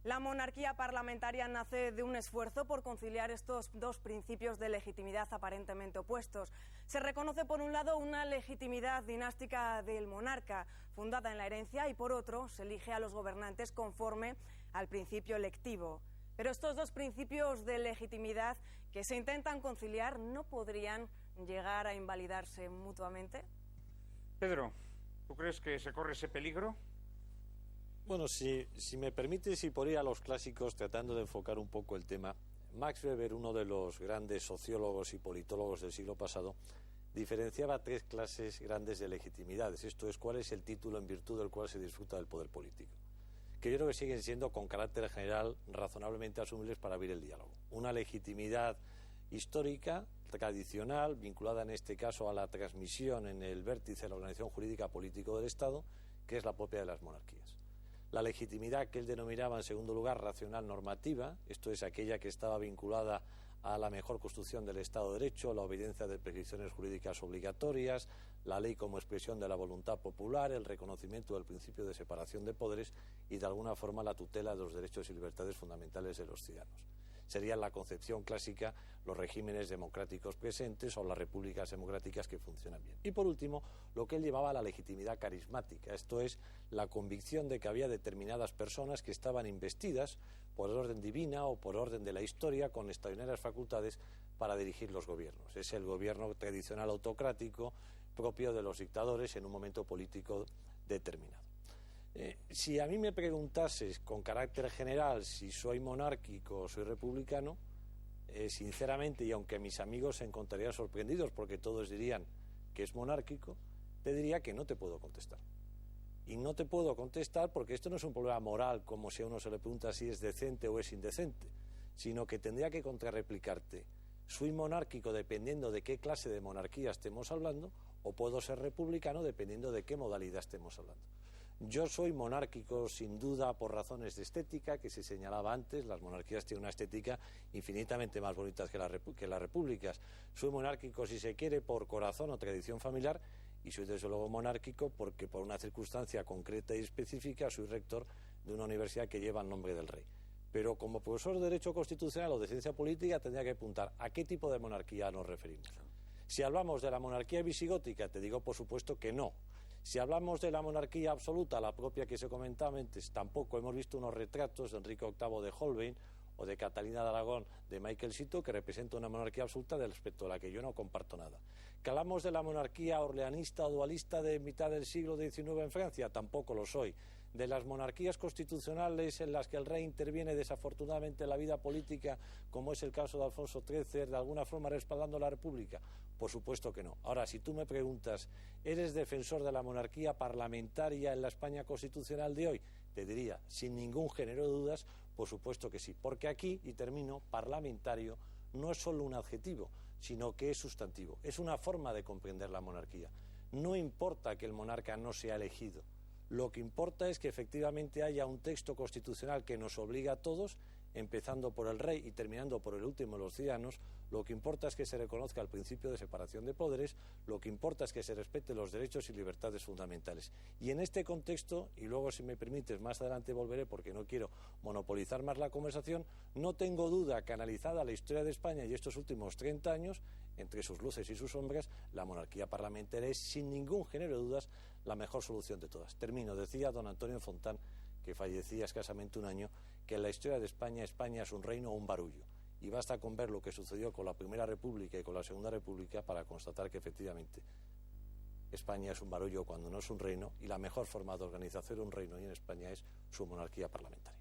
La monarquía parlamentaria nace de un esfuerzo por conciliar estos dos principios de legitimidad aparentemente opuestos. Se reconoce, por un lado, una legitimidad dinástica del monarca, fundada en la herencia, y por otro, se elige a los gobernantes conforme al principio electivo. Pero estos dos principios de legitimidad que se intentan conciliar, ¿no podrían llegar a invalidarse mutuamente? Pedro, ¿tú crees que se corre ese peligro? Bueno, si me permites, y por ir a los clásicos, tratando de enfocar un poco el tema, Max Weber, uno de los grandes sociólogos y politólogos del siglo pasado, diferenciaba tres clases grandes de legitimidades. Esto es, cuál es el título en virtud del cual se disfruta del poder político, que yo creo que siguen siendo, con carácter general, razonablemente asumibles para abrir el diálogo. Una legitimidad histórica, tradicional, vinculada en este caso a la transmisión en el vértice de la organización jurídica político del Estado, que es la propia de las monarquías. La legitimidad que él denominaba, en segundo lugar, racional normativa, esto es, aquella que estaba vinculada a la mejor construcción del Estado de Derecho, la obediencia de prescripciones jurídicas obligatorias, la ley como expresión de la voluntad popular, el reconocimiento del principio de separación de poderes y, de alguna forma, la tutela de los derechos y libertades fundamentales de los ciudadanos. Serían la concepción clásica los regímenes democráticos presentes o las repúblicas democráticas que funcionan bien. Y por último, lo que él llamaba la legitimidad carismática, esto es, la convicción de que había determinadas personas que estaban investidas por orden divina o por orden de la historia con extraordinarias facultades para dirigir los gobiernos. Es el gobierno tradicional autocrático propio de los dictadores en un momento político determinado. Si a mí me preguntases con carácter general si soy monárquico o soy republicano, sinceramente, y aunque mis amigos se encontrarían sorprendidos porque todos dirían que es monárquico, te diría que no te puedo contestar. Y no te puedo contestar porque esto no es un problema moral, como si a uno se le pregunta si es decente o es indecente, sino que tendría que contrarreplicarte. Soy monárquico dependiendo de qué clase de monarquía estemos hablando, o puedo ser republicano dependiendo de qué modalidad estemos hablando. Yo soy monárquico sin duda por razones de estética, que se señalaba antes. Las monarquías tienen una estética infinitamente más bonita que las repúblicas. Soy monárquico, si se quiere, por corazón o tradición familiar, y soy desde luego monárquico porque por una circunstancia concreta y específica soy rector de una universidad que lleva el nombre del rey. Pero como profesor de Derecho Constitucional o de Ciencia Política tendría que apuntar a qué tipo de monarquía nos referimos. Si hablamos de la monarquía visigótica, te digo por supuesto que no. Si hablamos de la monarquía absoluta, la propia que se comentaba antes, tampoco. Hemos visto unos retratos de Enrique VIII de Holbein o de Catalina de Aragón de Michael Sito, que representa una monarquía absoluta respecto a la que yo no comparto nada. ¿Que hablamos de la monarquía orleanista o dualista de mitad del siglo XIX en Francia? Tampoco lo soy. De las monarquías constitucionales en las que el rey interviene desafortunadamente en la vida política, como es el caso de Alfonso XIII, de alguna forma respaldando la República, por supuesto que no. Ahora, si tú me preguntas, ¿eres defensor de la monarquía parlamentaria en la España constitucional de hoy? Te diría, sin ningún género de dudas, por supuesto que sí, porque aquí, y termino, parlamentario no es solo un adjetivo, sino que es sustantivo, es una forma de comprender la monarquía. no importa que el monarca no sea elegido. Lo que importa es que efectivamente haya un texto constitucional que nos obliga a todos, empezando por el rey y terminando por el último de los ciudadanos. Lo que importa es que se reconozca el principio de separación de poderes, lo que importa es que se respeten los derechos y libertades fundamentales. Y en este contexto, y luego si me permites más adelante volveré porque no quiero monopolizar más la conversación, no tengo duda que analizada la historia de España y estos últimos 30 años, entre sus luces y sus sombras, la monarquía parlamentaria es sin ningún género de dudas la mejor solución de todas. Termino, decía don Antonio Fontán, que fallecía escasamente un año, que en la historia de España, España es un reino o un barullo. Y basta con ver lo que sucedió con la Primera República y con la Segunda República para constatar que efectivamente España es un barullo cuando no es un reino, y la mejor forma de organizar un reino y en España es su monarquía parlamentaria.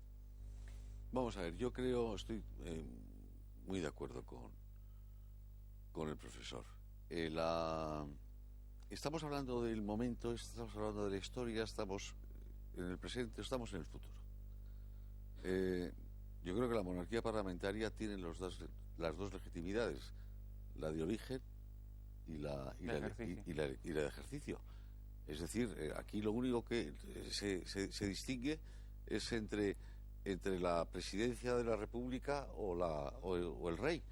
Vamos a ver, yo estoy muy de acuerdo con el profesor. Estamos hablando del momento, estamos hablando de la historia, estamos en el presente, estamos en el futuro. Yo creo que la monarquía parlamentaria tiene las dos legitimidades, la de origen y la de ejercicio. Es decir, aquí lo único que se distingue es entre la presidencia de la República o el rey.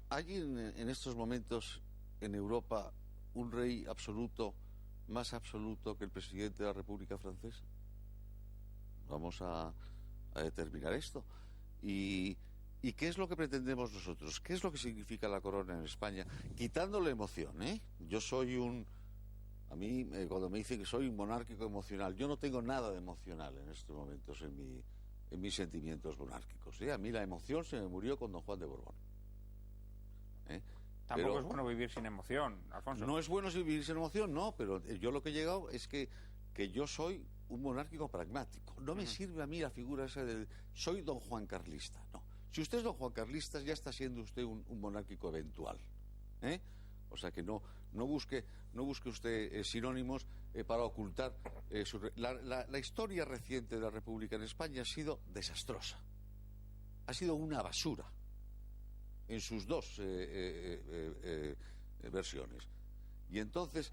¿Hay en estos momentos en Europa un rey absoluto, más absoluto que el presidente de la República Francesa? Vamos a determinar esto. ¿Y qué es lo que pretendemos nosotros? ¿Qué es lo que significa la corona en España? Quitando la emoción, ¿eh? Yo soy a mí, cuando me dicen que soy un monárquico emocional, yo no tengo nada de emocional en estos momentos en mis sentimientos monárquicos, ¿eh? A mí la emoción se me murió con don Juan de Borbón. Tampoco es bueno vivir sin emoción, Alfonso. No es bueno vivir sin emoción, no, pero yo lo que he llegado es que yo soy un monárquico pragmático. No me sirve a mí la figura esa de soy don Juan Carlista, no. Si usted es don Juan Carlista, ya está siendo usted un monárquico eventual, ¿eh? O sea que no busque usted sinónimos para ocultar la historia reciente de la República en España ha sido desastrosa, ha sido una basura en sus dos versiones. Y entonces,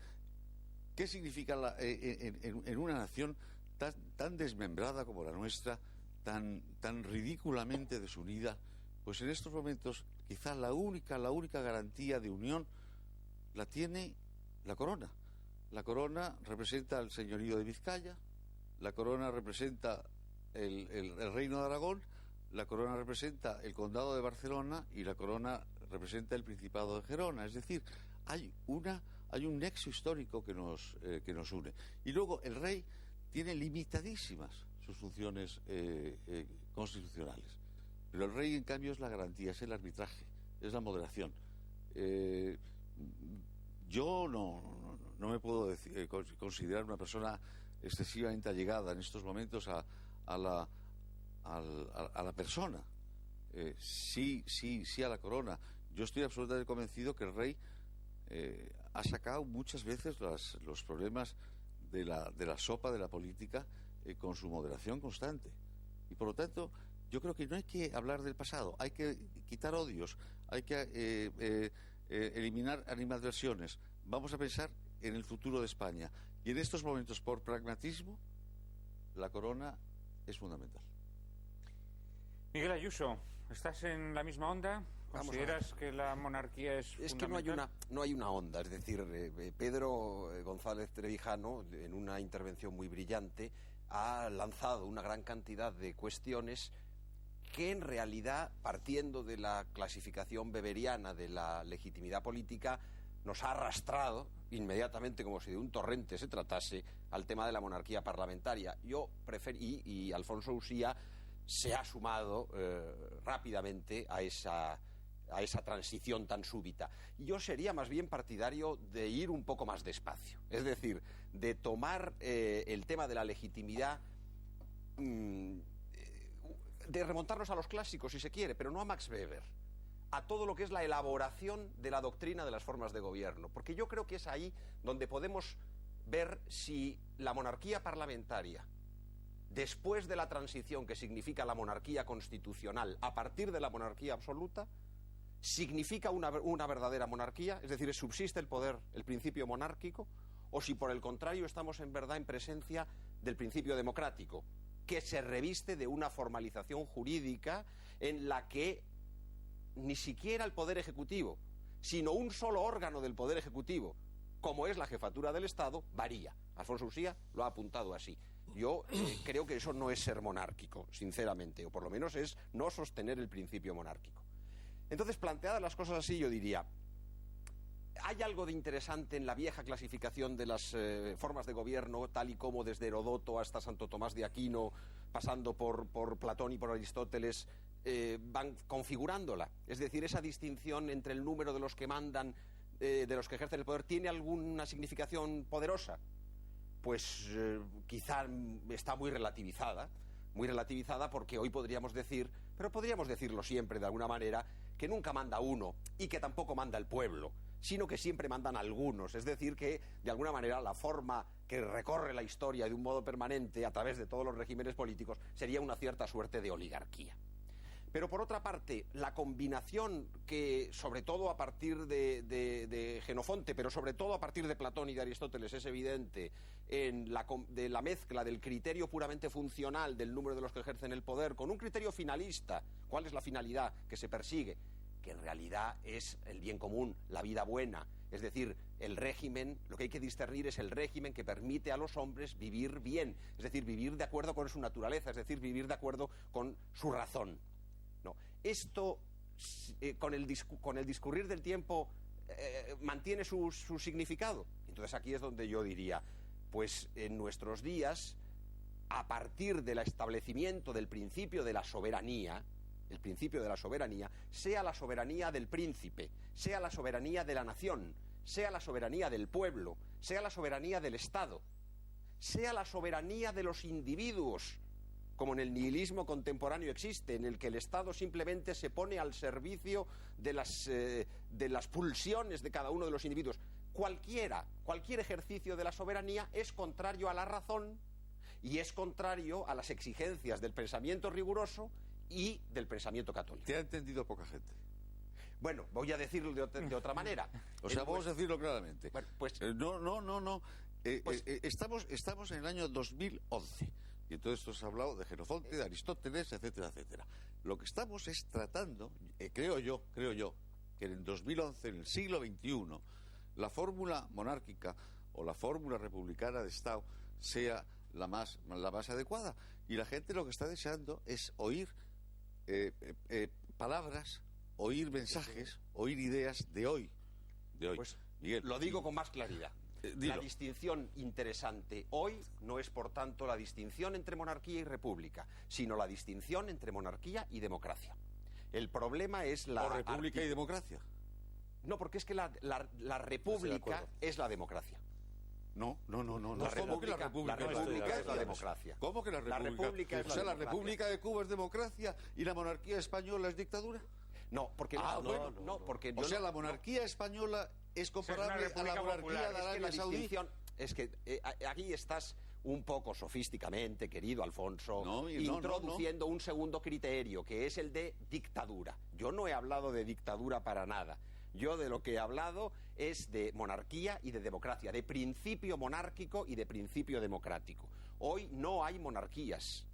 ¿qué significa en una nación tan desmembrada como la nuestra, tan ridículamente desunida? Pues en estos momentos quizá la única garantía de unión la tiene la corona. La corona representa el señorío de Vizcaya, la corona representa el reino de Aragón, la corona representa el condado de Barcelona y la corona representa el principado de Gerona. Es decir, hay un nexo histórico que nos une. Y luego el rey tiene limitadísimas sus funciones constitucionales. Pero el rey, en cambio, es la garantía, es el arbitraje, es la moderación. Yo no me puedo considerar una persona excesivamente allegada en estos momentos a la persona. Sí a la corona. Yo estoy absolutamente convencido que el rey ha sacado muchas veces los problemas de la sopa de la política con su moderación constante. Y por lo tanto, yo creo que no hay que hablar del pasado, hay que quitar odios, hay que eliminar animadversiones. Vamos a pensar en el futuro de España. Y en estos momentos, por pragmatismo, la corona es fundamental. Miguel Ayuso, ¿estás en la misma onda? ¿Consideras que la monarquía es fundamental? Es que no hay una onda. Es decir, Pedro González Trevijano, en una intervención muy brillante, ha lanzado una gran cantidad de cuestiones que en realidad, partiendo de la clasificación weberiana de la legitimidad política, nos ha arrastrado inmediatamente, como si de un torrente se tratase, al tema de la monarquía parlamentaria. Y Alfonso Usía se ha sumado rápidamente a esa transición tan súbita. Yo sería más bien partidario de ir un poco más despacio, es decir, de tomar el tema de la legitimidad, de remontarnos a los clásicos si se quiere, pero no a Max Weber, a todo lo que es la elaboración de la doctrina de las formas de gobierno, porque yo creo que es ahí donde podemos ver si la monarquía parlamentaria, después de la transición que significa la monarquía constitucional, a partir de la monarquía absoluta, significa una verdadera monarquía, es decir, subsiste el poder, el principio monárquico, o si por el contrario estamos en verdad en presencia del principio democrático, que se reviste de una formalización jurídica en la que ni siquiera el Poder Ejecutivo, sino un solo órgano del Poder Ejecutivo, como es la jefatura del Estado, varía. Alfonso Uxía lo ha apuntado así. Yo creo que eso no es ser monárquico, sinceramente, o por lo menos es no sostener el principio monárquico. Entonces, planteadas las cosas así, yo diría, hay algo de interesante en la vieja clasificación de las formas de gobierno, tal y como desde Heródoto hasta Santo Tomás de Aquino, pasando por Platón y por Aristóteles, van configurándola. Es decir, esa distinción entre el número de los que mandan, de los que ejercen el poder, ¿tiene alguna significación poderosa? Pues quizá está muy relativizada porque hoy podríamos decir, pero podríamos decirlo siempre de alguna manera, que nunca manda uno y que tampoco manda el pueblo, sino que siempre mandan algunos. Es decir, que de alguna manera la forma que recorre la historia de un modo permanente a través de todos los regímenes políticos sería una cierta suerte de oligarquía. Pero por otra parte, la combinación que, sobre todo a partir de Jenofonte, pero sobre todo a partir de Platón y de Aristóteles, es evidente de la mezcla del criterio puramente funcional del número de los que ejercen el poder con un criterio finalista. ¿Cuál es la finalidad que se persigue? Que en realidad es el bien común, la vida buena. Es decir, el régimen, lo que hay que discernir es el régimen que permite a los hombres vivir bien, es decir, vivir de acuerdo con su naturaleza, es decir, vivir de acuerdo con su razón. No, esto con el discurrir del tiempo mantiene su significado. Entonces aquí es donde yo diría, pues en nuestros días, a partir del establecimiento del principio de la soberanía, el principio de la soberanía, sea la soberanía del príncipe, sea la soberanía de la nación, sea la soberanía del pueblo, sea la soberanía del Estado, sea la soberanía de los individuos, como en el nihilismo contemporáneo existe, en el que el Estado simplemente se pone al servicio de las pulsiones de cada uno de los individuos. Cualquier ejercicio de la soberanía es contrario a la razón y es contrario a las exigencias del pensamiento riguroso y del pensamiento católico. Te ha entendido poca gente. Bueno, voy a decirlo de otra manera. O sea, vamos a decirlo claramente. Bueno, pues, no. Pues, estamos en el año 2011. Y entonces esto se ha hablado de Jenofonte, de Aristóteles, etcétera, etcétera. Lo que estamos es tratando, creo yo, que en el 2011, en el siglo XXI, la fórmula monárquica o la fórmula republicana de Estado sea la más adecuada. Y la gente lo que está deseando es oír palabras, oír mensajes, oír ideas de hoy. Pues, Miguel, lo digo con más claridad. Dilo. La distinción interesante hoy no es, por tanto, la distinción entre monarquía y república, sino la distinción entre monarquía y democracia. El problema es la... ¿O república y democracia? No, porque es que la república es la democracia. No. ¿Cómo que la república es la democracia? ¿Cómo que la república es la o sea, democracia? ¿la República de Cuba es democracia y la monarquía española es dictadura? No, porque porque o sea, la monarquía española es comparable a la monarquía de Arabia Saudí. Es que aquí estás un poco sofísticamente, querido Alfonso, introduciendo un segundo criterio, que es el de dictadura. Yo no he hablado de dictadura para nada. Yo de lo que he hablado es de monarquía y de democracia, de principio monárquico y de principio democrático. Hoy no hay monarquías,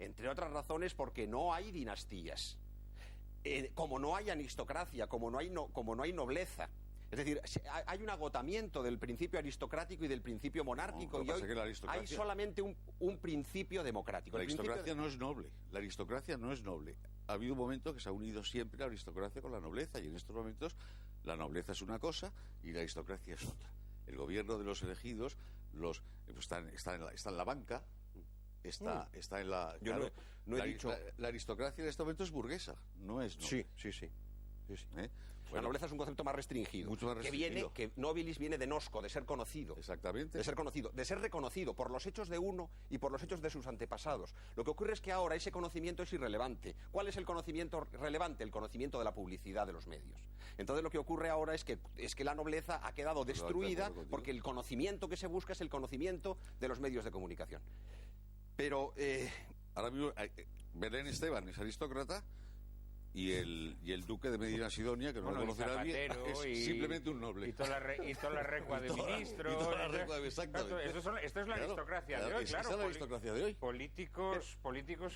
entre otras razones porque no hay dinastías. Como no hay aristocracia, como no hay nobleza. Es decir, hay un agotamiento del principio aristocrático y del principio monárquico, y hoy hay solamente un principio democrático. La aristocracia no es noble. La aristocracia no es noble. Ha habido un momento que se ha unido siempre la aristocracia con la nobleza, y en estos momentos la nobleza es una cosa y la aristocracia es otra. El gobierno de los elegidos está en la banca, está en la... Yo claro, no he dicho... La aristocracia en este momento es burguesa, no es noble. Sí. Bueno, la nobleza es un concepto más restringido. Mucho más restringido. Que nobilis viene de nosco, de ser conocido. Exactamente. De ser conocido, de ser reconocido por los hechos de uno y por los hechos de sus antepasados. Lo que ocurre es que ahora ese conocimiento es irrelevante. ¿Cuál es el conocimiento relevante? El conocimiento de la publicidad de los medios. Entonces lo que ocurre ahora es que la nobleza ha quedado destruida porque el conocimiento que se busca es el conocimiento de los medios de comunicación. Pero... Ahora mismo, Belén Esteban es aristócrata Y el duque de Medina Sidonia, que no lo conoce nadie, es simplemente un noble. Y toda la recua de ministros. Y toda la recua de... Exactamente. Esto es la aristocracia de hoy, claro. Es la aristocracia de hoy. Políticos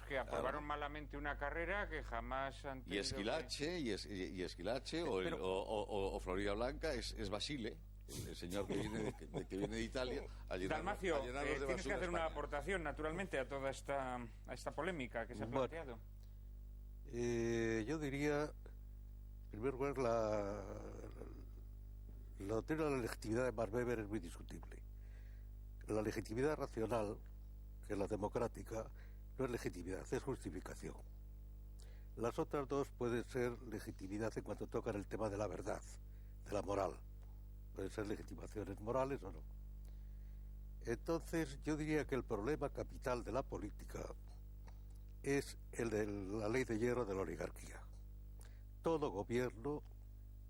que aprobaron malamente una carrera que jamás han tenido... Y Esquilache o Florida Blanca es Basile, el señor que viene de Italia, a Dalmacio, llenarlos de tienes que hacer una España. aportación, naturalmente, a toda esta polémica que se ha planteado. Yo diría, en primer lugar, la doctrina de la legitimidad de Max Weber es muy discutible. La legitimidad racional, que es la democrática, no es legitimidad, es justificación. Las otras dos pueden ser legitimidad en cuanto tocan el tema de la verdad, de la moral. Pueden ser legitimaciones morales o no. Entonces, yo diría que el problema capital de la política es el de la ley de hierro de la oligarquía. Todo gobierno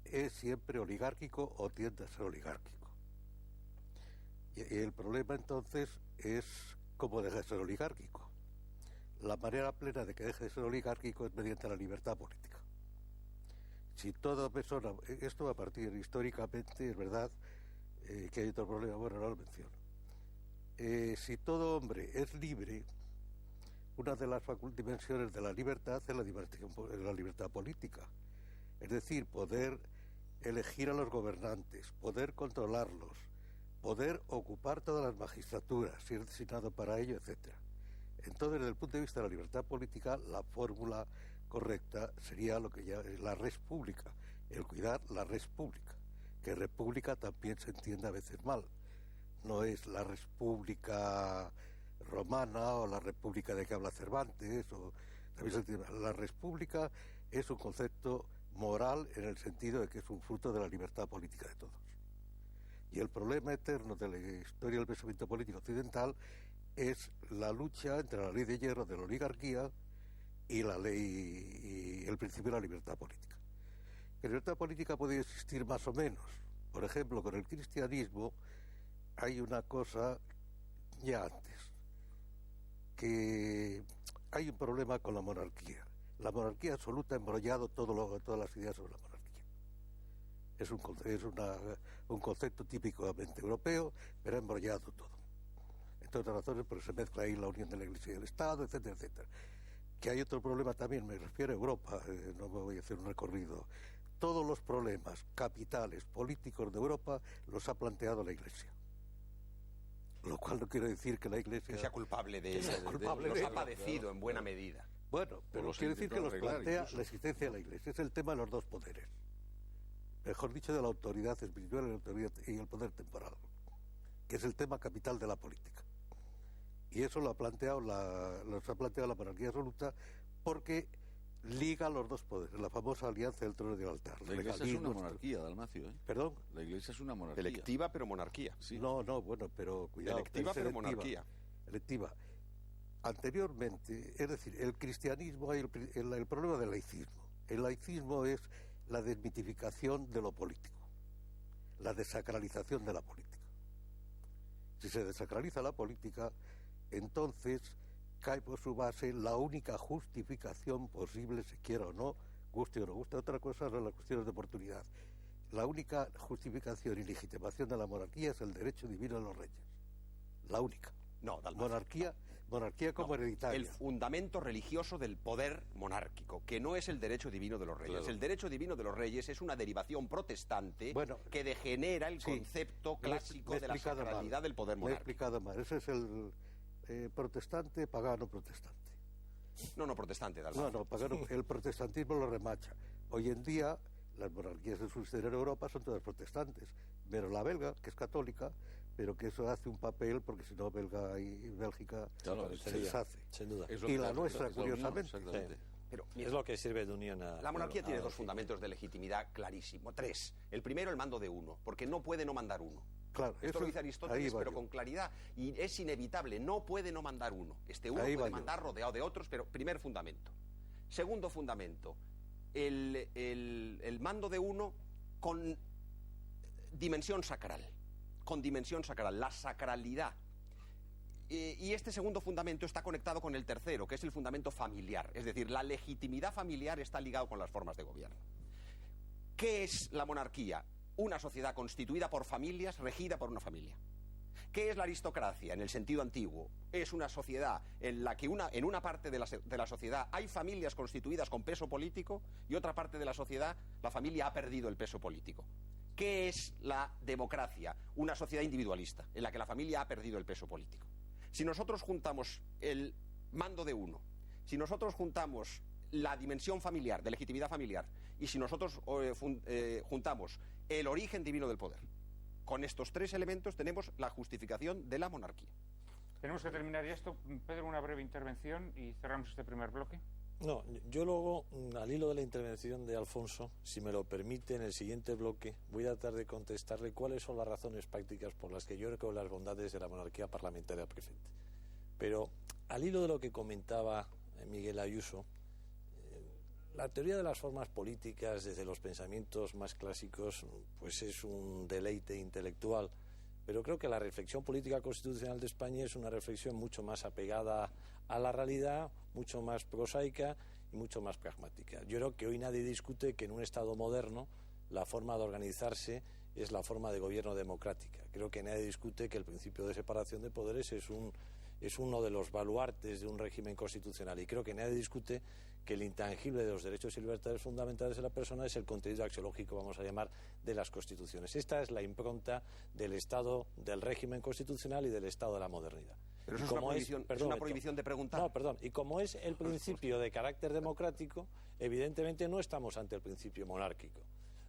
es siempre oligárquico o tiende a ser oligárquico. Y el problema entonces es cómo deja de ser oligárquico. La manera plena de que deje de ser oligárquico es mediante la libertad política. Si toda persona, esto va a partir históricamente, es verdad que hay otro problema, bueno, no lo menciono. Si todo hombre es libre, una de las dimensiones de la libertad es la libertad política. Es decir, poder elegir a los gobernantes, poder controlarlos, poder ocupar todas las magistraturas, ser designado para ello, etc. Entonces, desde el punto de vista de la libertad política, la fórmula correcta sería lo que ya es la res pública, el cuidar la res pública, que república también se entiende a veces mal. No es la república romana o la república de que habla Cervantes, también se entiende mal. La república es un concepto moral en el sentido de que es un fruto de la libertad política de todos. Y el problema eterno de la historia del pensamiento político occidental es la lucha entre la ley de hierro de la oligarquía y la ley y el principio de la libertad política. La libertad política puede existir más o menos. Por ejemplo, con el cristianismo hay una cosa ya antes, que hay un problema con la monarquía. La monarquía absoluta ha embrollado todas las ideas sobre la monarquía. Es un concepto típicamente europeo, pero ha embrollado todo. Entre otras razones, porque se mezcla ahí la unión de la Iglesia y del Estado, etcétera, etcétera. Que hay otro problema también, me refiero a Europa, no me voy a hacer un recorrido. Todos los problemas capitales, políticos de Europa los ha planteado la Iglesia. Lo cual no quiere decir que la Iglesia... Que sea culpable de ello. Los ha padecido en buena medida. Bueno, pero quiere decir que los plantea la existencia de la Iglesia. Es el tema de los dos poderes. Mejor dicho, de la autoridad espiritual y el poder temporal, que es el tema capital de la política. Y eso lo ha planteado la monarquía absoluta porque liga los dos poderes, la famosa alianza del trono y del altar. La Iglesia es una monarquía, Dalmacio. ¿Perdón? La Iglesia es una monarquía. Electiva, pero monarquía. Sí. No, bueno, pero cuidado. Electiva, pero monarquía. Electiva. Anteriormente, es decir, el cristianismo hay el problema del laicismo. El laicismo es la desmitificación de lo político, la desacralización de la política. Si se desacraliza la política, entonces cae por su base la única justificación posible, se quiera o no, guste o no guste. Otra cosa son las cuestiones de oportunidad. La única justificación y legitimación de la monarquía es el derecho divino de los reyes. La única. No, Dalmacio. Monarquía como hereditaria. El fundamento religioso del poder monárquico, que no es el derecho divino de los reyes. Claro. El derecho divino de los reyes es una derivación protestante que degenera el concepto clásico de la sacralidad del poder monárquico. Me he explicado mal. Ese es el protestante, pagano, protestante. No, protestante, Dalmacio. No, pagano. El protestantismo lo remacha. Hoy en día, las monarquías que suceden en Europa son todas protestantes, menos la belga, que es católica, pero que eso hace un papel, porque si no, Bélgica se deshace. Sin duda. Y la nuestra, curiosamente. Pero, es lo que sirve de unión a... La monarquía tiene dos fundamentos de legitimidad clarísimos. Tres. El primero, el mando de uno, porque no puede no mandar uno. Claro, esto lo dice Aristóteles, pero con claridad. Y es inevitable, no puede no mandar uno. Uno puede mandar rodeado de otros, pero primer fundamento. Segundo fundamento, el mando de uno con dimensión sacral. Con dimensión sacral, la sacralidad. Y este segundo fundamento está conectado con el tercero, que es el fundamento familiar. Es decir, la legitimidad familiar está ligado con las formas de gobierno. ¿Qué es la monarquía? Una sociedad constituida por familias, regida por una familia. ¿Qué es la aristocracia en el sentido antiguo? Es una sociedad en la que en una parte de la sociedad hay familias constituidas con peso político y otra parte de la sociedad, la familia ha perdido el peso político. ¿Qué es la democracia? Una sociedad individualista en la que la familia ha perdido el peso político. Si nosotros juntamos el mando de uno, si nosotros juntamos la dimensión familiar, de legitimidad familiar, y si nosotros juntamos el origen divino del poder, con estos tres elementos tenemos la justificación de la monarquía. Tenemos que terminar ya esto. Pedro, una breve intervención y cerramos este primer bloque. No, yo luego, al hilo de la intervención de Alfonso, si me lo permite, en el siguiente bloque voy a tratar de contestarle cuáles son las razones prácticas por las que yo creo las bondades de la monarquía parlamentaria presente. Pero al hilo de lo que comentaba Miguel Ayuso, la teoría de las formas políticas desde los pensamientos más clásicos pues es un deleite intelectual, pero creo que la reflexión política constitucional de España es una reflexión mucho más apegada a la realidad, mucho más prosaica y mucho más pragmática. Yo creo que hoy nadie discute que en un Estado moderno la forma de organizarse es la forma de gobierno democrática. Creo que nadie discute que el principio de separación de poderes es uno de los baluartes de un régimen constitucional, y creo que nadie discute que el intangible de los derechos y libertades fundamentales de la persona es el contenido axiológico, vamos a llamar, de las constituciones. Esta es la impronta del Estado, del régimen constitucional y del Estado de la modernidad. Pero eso es una prohibición de preguntar. No, perdón. Y como es el principio de carácter democrático, evidentemente no estamos ante el principio monárquico.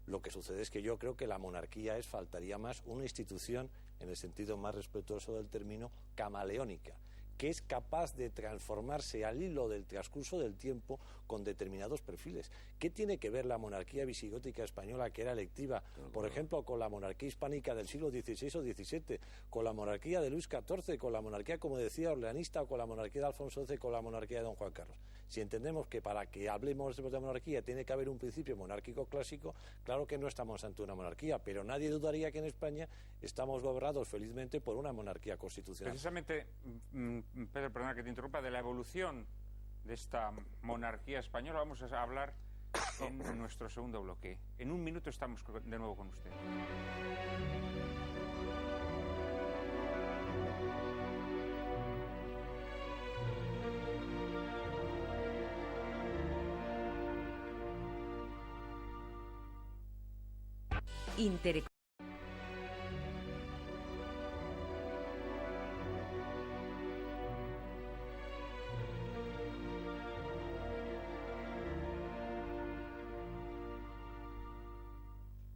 Lo que sucede es que yo creo que la monarquía faltaría más, una institución, en el sentido más respetuoso del término, camaleónica, que es capaz de transformarse al hilo del transcurso del tiempo con determinados perfiles. ¿Qué tiene que ver la monarquía visigótica española, que era electiva, por ejemplo, con la monarquía hispánica del siglo XVI o XVII, con la monarquía de Luis XIV, con la monarquía, como decía, orleanista, o con la monarquía de Alfonso XII, con la monarquía de don Juan Carlos? Si entendemos que para que hablemos de monarquía tiene que haber un principio monárquico clásico, claro que no estamos ante una monarquía, pero nadie dudaría que en España estamos gobernados felizmente por una monarquía constitucional. Precisamente, Pedro, perdona que te interrumpa, de la evolución de esta monarquía española vamos a hablar en nuestro segundo bloque. En un minuto estamos de nuevo con usted.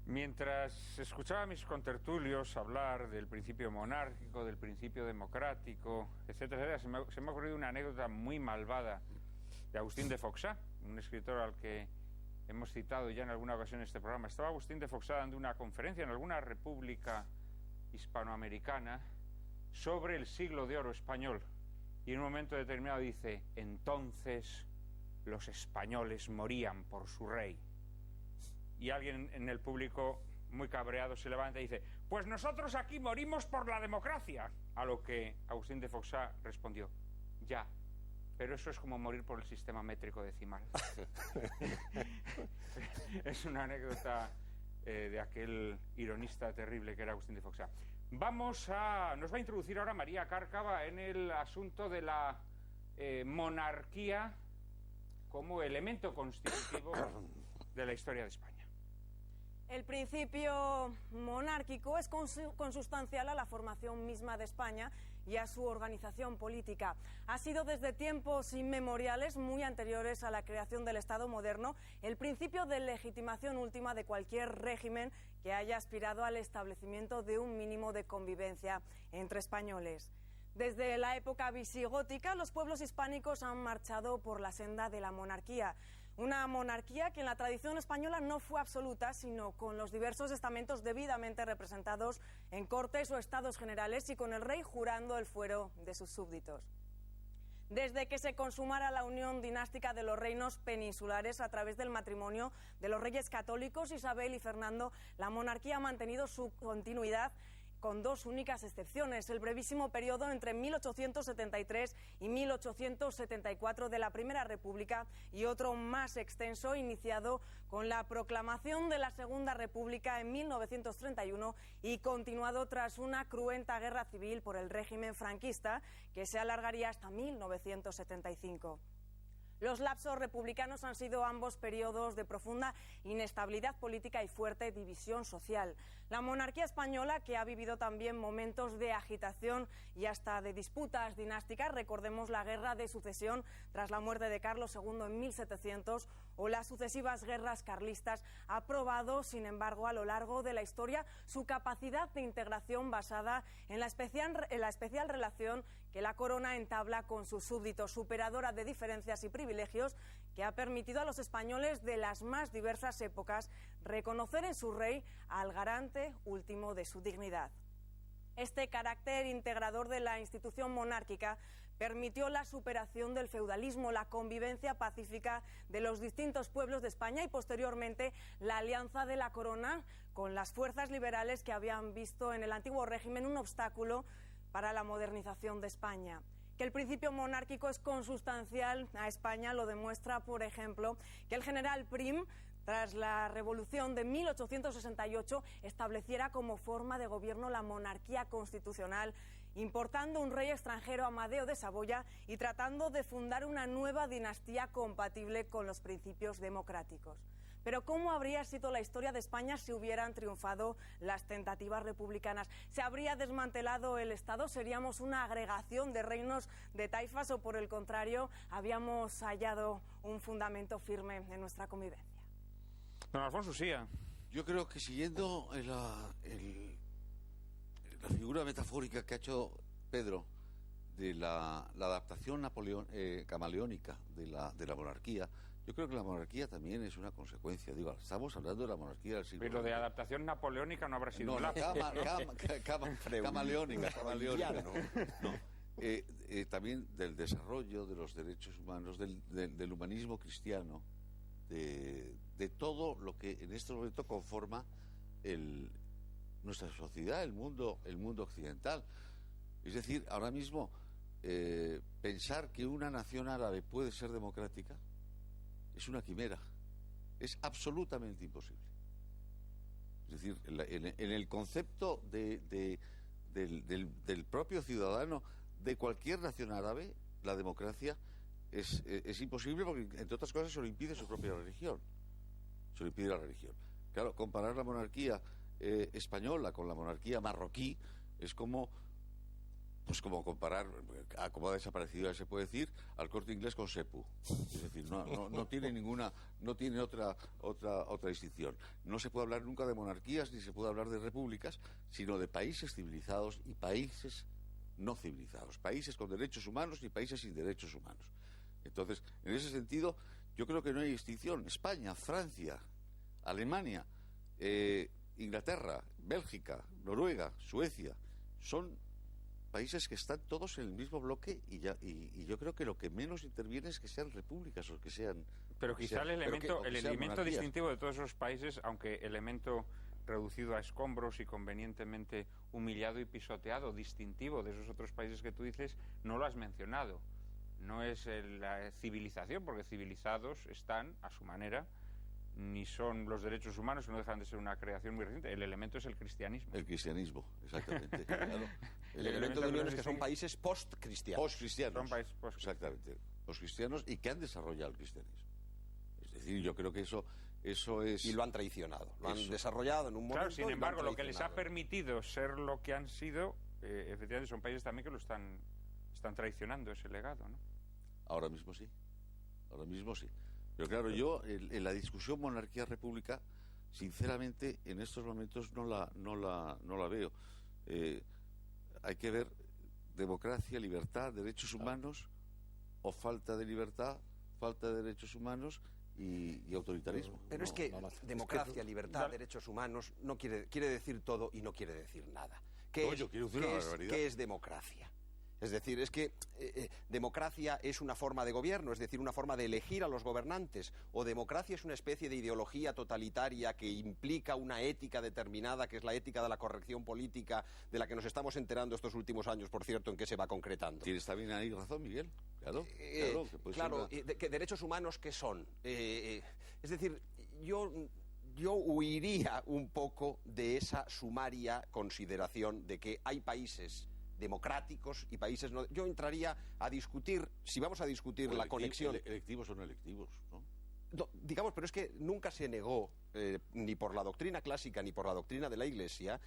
Mientras escuchaba a mis contertulios hablar del principio monárquico, del principio democrático, etcétera, etcétera, se me ha ocurrido una anécdota muy malvada de Agustín de Foxá, un escritor al que hemos citado ya en alguna ocasión en este programa. Estaba Agustín de Foxá dando una conferencia en alguna república hispanoamericana sobre el siglo de oro español, y en un momento determinado dice: entonces los españoles morían por su rey. Y alguien en el público, muy cabreado, se levanta y dice: pues nosotros aquí morimos por la democracia. A lo que Agustín de Foxá respondió: ya, pero eso es como morir por el sistema métrico decimal. Es una anécdota de aquel ironista terrible que era Agustín de Foxá. Nos va a introducir ahora María Cárcava en el asunto de la monarquía como elemento constitutivo de la historia de España. El principio monárquico es consustancial a la formación misma de España y a su organización política. Ha sido desde tiempos inmemoriales, muy anteriores a la creación del Estado moderno, el principio de legitimación última de cualquier régimen que haya aspirado al establecimiento de un mínimo de convivencia entre españoles. Desde la época visigótica, los pueblos hispánicos han marchado por la senda de la monarquía. Una monarquía que en la tradición española no fue absoluta, sino con los diversos estamentos debidamente representados en cortes o estados generales y con el rey jurando el fuero de sus súbditos. Desde que se consumara la unión dinástica de los reinos peninsulares a través del matrimonio de los reyes católicos Isabel y Fernando, la monarquía ha mantenido su continuidad con dos únicas excepciones: el brevísimo periodo entre 1873 y 1874 de la Primera República y otro más extenso iniciado con la proclamación de la Segunda República en 1931 y continuado tras una cruenta guerra civil por el régimen franquista que se alargaría hasta 1975. Los lapsos republicanos han sido ambos periodos de profunda inestabilidad política y fuerte división social. La monarquía española, que ha vivido también momentos de agitación y hasta de disputas dinásticas, recordemos la guerra de sucesión tras la muerte de Carlos II en 1700 o las sucesivas guerras carlistas, ha probado, sin embargo, a lo largo de la historia su capacidad de integración basada en la especial relación que la corona entabla con sus súbditos, superadora de diferencias y privilegios, que ha permitido a los españoles de las más diversas épocas reconocer en su rey al garante último de su dignidad. Este carácter integrador de la institución monárquica permitió la superación del feudalismo, la convivencia pacífica de los distintos pueblos de España y posteriormente la alianza de la corona con las fuerzas liberales que habían visto en el antiguo régimen un obstáculo para la modernización de España. Que el principio monárquico es consustancial a España lo demuestra, por ejemplo, que el general Prim, tras la Revolución de 1868, estableciera como forma de gobierno la monarquía constitucional, importando un rey extranjero, Amadeo de Saboya, y tratando de fundar una nueva dinastía compatible con los principios democráticos. Pero ¿cómo habría sido la historia de España si hubieran triunfado las tentativas republicanas? ¿Se habría desmantelado el Estado? ¿Seríamos una agregación de reinos de taifas o, por el contrario, habíamos hallado un fundamento firme en nuestra convivencia? Don Alfonso Uxía. Yo creo que siguiendo la figura metafórica que ha hecho Pedro de la adaptación camaleónica de la monarquía, yo creo que la monarquía también es una consecuencia. Digo, estamos hablando de la monarquía del siglo XX. Pero de adaptación napoleónica no habrá sido camaleónica. No. También del desarrollo de los derechos humanos, del humanismo cristiano, de todo lo que en este momento conforma nuestra sociedad, el mundo occidental. Es decir, ahora mismo pensar que una nación árabe puede ser democrática es una quimera, es absolutamente imposible. Es decir, en el concepto del propio ciudadano de cualquier nación árabe, la democracia es imposible porque, entre otras cosas, se lo impide su propia religión. Se lo impide la religión. Claro, comparar la monarquía española con la monarquía marroquí es como comparar, como ha desaparecido, ya se puede decir, al Corte Inglés con Sepu. Es decir, no tiene otra distinción. No se puede hablar nunca de monarquías ni se puede hablar de repúblicas, sino de países civilizados y países no civilizados, países con derechos humanos y países sin derechos humanos. Entonces, en ese sentido, yo creo que no hay distinción. España, Francia, Alemania, Inglaterra, Bélgica, Noruega, Suecia, son países que están todos en el mismo bloque y yo creo que lo que menos interviene es que sean repúblicas o que sean... Pero quizá el elemento distintivo de todos esos países, aunque elemento reducido a escombros y convenientemente humillado y pisoteado, distintivo de esos otros países que tú dices, no lo has mencionado. No es la civilización, porque civilizados están a su manera, ni son los derechos humanos, que no dejan de ser una creación muy reciente. El elemento es el cristianismo. El cristianismo, exactamente. Claro. El elemento de unión es que son países post-cristianos. Post-cristianos. Exactamente. Post-cristianos y que han desarrollado el cristianismo. Es decir, yo creo que eso es... Y lo han traicionado. Lo han desarrollado en un momento. Claro, sin embargo, lo que les ha permitido ser lo que han sido, efectivamente, son países también que lo están traicionando, ese legado, ¿no? Ahora mismo sí. Pero claro, yo en la discusión monarquía-república, sinceramente, en estos momentos no la veo. Hay que ver democracia, libertad, derechos humanos, o falta de libertad, falta de derechos humanos y autoritarismo. Pero es que democracia, libertad, derechos humanos no quiere decir todo y no quiere decir nada. ¿Qué es democracia? Es decir, es que democracia es una forma de gobierno, es decir, una forma de elegir a los gobernantes, o democracia es una especie de ideología totalitaria que implica una ética determinada, que es la ética de la corrección política, de la que nos estamos enterando estos últimos años, por cierto, en qué se va concretando. Tienes también ahí razón, Miguel. Claro, claro, ¿qué derechos humanos qué son? Es decir, yo huiría un poco de esa sumaria consideración de que hay países democráticos y países no. Yo entraría a discutir, si vamos a discutir la conexión. Electivos o no electivos, ¿no? No, digamos, pero es que nunca se negó, ni por la doctrina clásica ni por la doctrina de la Iglesia,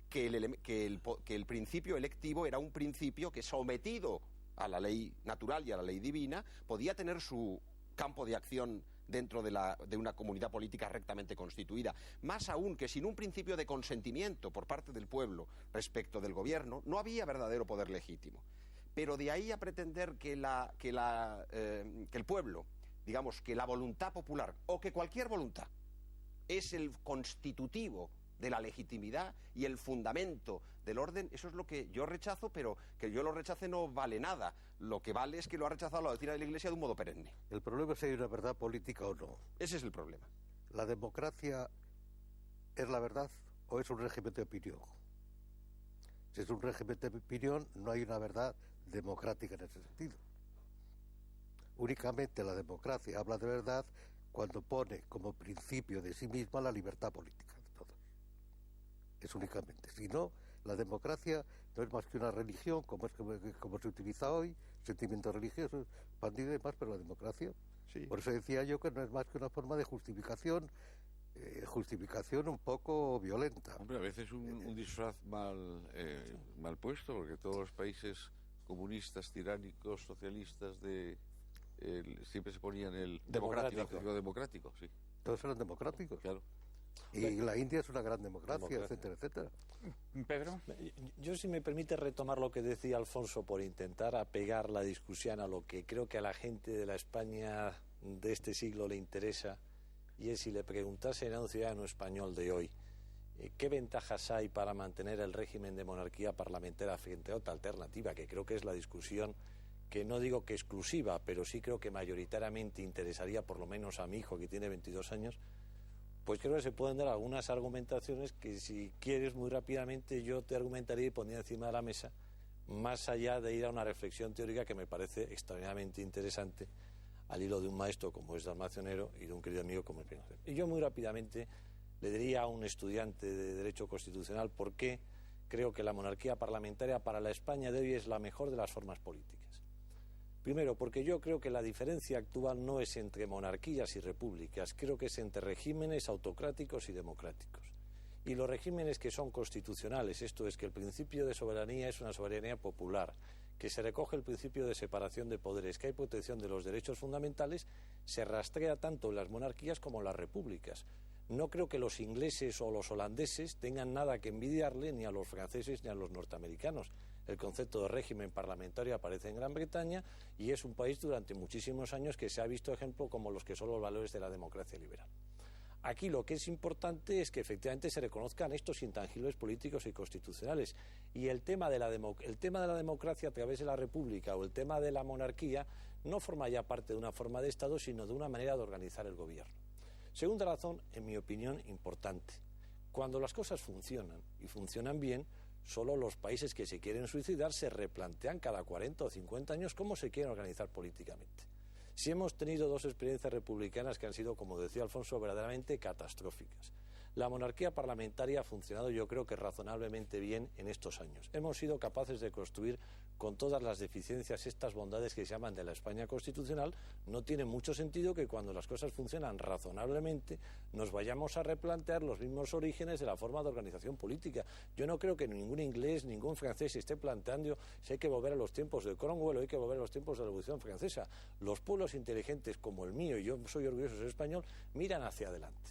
que el principio electivo era un principio que, sometido a la ley natural y a la ley divina, podía tener su campo de acción dentro de una comunidad política rectamente constituida. Más aún, que sin un principio de consentimiento por parte del pueblo respecto del gobierno, no había verdadero poder legítimo. Pero de ahí a pretender que el pueblo, digamos, que la voluntad popular, o que cualquier voluntad, es el constitutivo de la legitimidad y el fundamento del orden, eso es lo que yo rechazo, pero que yo lo rechace no vale nada. Lo que vale es que lo ha rechazado la doctrina de la Iglesia de un modo perenne. El problema es si hay una verdad política o no. Ese es el problema. ¿La democracia es la verdad o es un régimen de opinión? Si es un régimen de opinión, no hay una verdad democrática en ese sentido. Únicamente la democracia habla de verdad cuando pone como principio de sí misma la libertad política de todos. Es únicamente. Si no, la democracia no es más que una religión, como se utiliza hoy, sentimiento religioso, expandido y demás, pero la democracia. Sí. Por eso decía yo que no es más que una forma de justificación un poco violenta. Hombre, a veces un disfraz mal puesto, porque todos los países comunistas, tiránicos, socialistas siempre se ponían el democrático, sí. Todos eran democráticos. Claro. Y la India es una gran democracia, etcétera, etcétera. Pedro. Yo, si me permite retomar lo que decía Alfonso, por intentar apegar la discusión a lo que creo que a la gente de la España de este siglo le interesa, y es si le preguntasen a un ciudadano español de hoy qué ventajas hay para mantener el régimen de monarquía parlamentaria frente a otra alternativa, que creo que es la discusión que no digo que exclusiva, pero sí creo que mayoritariamente interesaría por lo menos a mi hijo, que tiene 22 años, pues creo que se pueden dar algunas argumentaciones que, si quieres, muy rápidamente yo te argumentaría y pondría encima de la mesa, más allá de ir a una reflexión teórica que me parece extraordinariamente interesante, al hilo de un maestro como es Dalmacio Nero y de un querido amigo como es Pinocho. Y yo muy rápidamente le diría a un estudiante de Derecho Constitucional por qué creo que la monarquía parlamentaria para la España de hoy es la mejor de las formas políticas. Primero, porque yo creo que la diferencia actual no es entre monarquías y repúblicas, creo que es entre regímenes autocráticos y democráticos. Y los regímenes que son constitucionales, esto es que el principio de soberanía es una soberanía popular, que se recoge el principio de separación de poderes, que hay protección de los derechos fundamentales, se rastrea tanto en las monarquías como en las repúblicas. No creo que los ingleses o los holandeses tengan nada que envidiarle ni a los franceses ni a los norteamericanos. El concepto de régimen parlamentario aparece en Gran Bretaña y es un país durante muchísimos años que se ha visto ejemplo como los que son los valores de la democracia liberal. Aquí lo que es importante es que efectivamente se reconozcan estos intangibles políticos y constitucionales, y el tema de la democracia a través de la república o el tema de la monarquía no forma ya parte de una forma de Estado, sino de una manera de organizar el gobierno. Segunda razón, en mi opinión, importante. Cuando las cosas funcionan y funcionan bien, solo los países que se quieren suicidar se replantean cada 40 o 50 años cómo se quieren organizar políticamente. Si hemos tenido dos experiencias republicanas que han sido, como decía Alfonso, verdaderamente catastróficas. La monarquía parlamentaria ha funcionado, yo creo que razonablemente bien en estos años. Hemos sido capaces de construir con todas las deficiencias estas bondades que se llaman de la España constitucional. No tiene mucho sentido que cuando las cosas funcionan razonablemente nos vayamos a replantear los mismos orígenes de la forma de organización política. Yo no creo que ningún inglés, ningún francés esté planteando si hay que volver a los tiempos de Cromwell o hay que volver a los tiempos de la Revolución Francesa. Los pueblos inteligentes como el mío, y yo soy orgulloso de ser español, miran hacia adelante.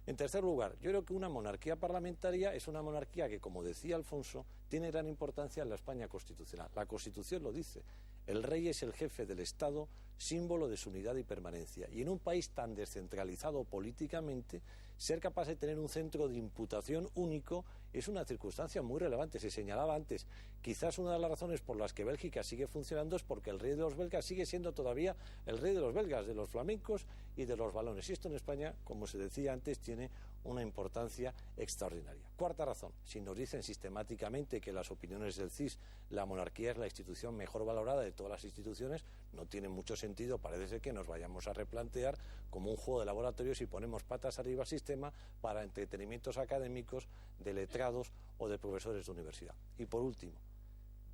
En tercer lugar, yo creo que una monarquía parlamentaria es una monarquía que, como decía Alfonso, tiene gran importancia en la España constitucional. La Constitución lo dice. El rey es el jefe del Estado símbolo de su unidad y permanencia. Y en un país tan descentralizado políticamente, ser capaz de tener un centro de imputación único es una circunstancia muy relevante. Se señalaba antes, quizás una de las razones por las que Bélgica sigue funcionando es porque el rey de los belgas sigue siendo todavía el rey de los belgas, de los flamencos y de los balones. Y esto en España, como se decía antes, tiene una importancia extraordinaria. Cuarta razón, si nos dicen sistemáticamente que las opiniones del CIS, la monarquía es la institución mejor valorada de todas las instituciones, no tiene mucho sentido, parece ser que nos vayamos a replantear como un juego de laboratorio si ponemos patas arriba al sistema para entretenimientos académicos de letrados o de profesores de universidad. Y por último,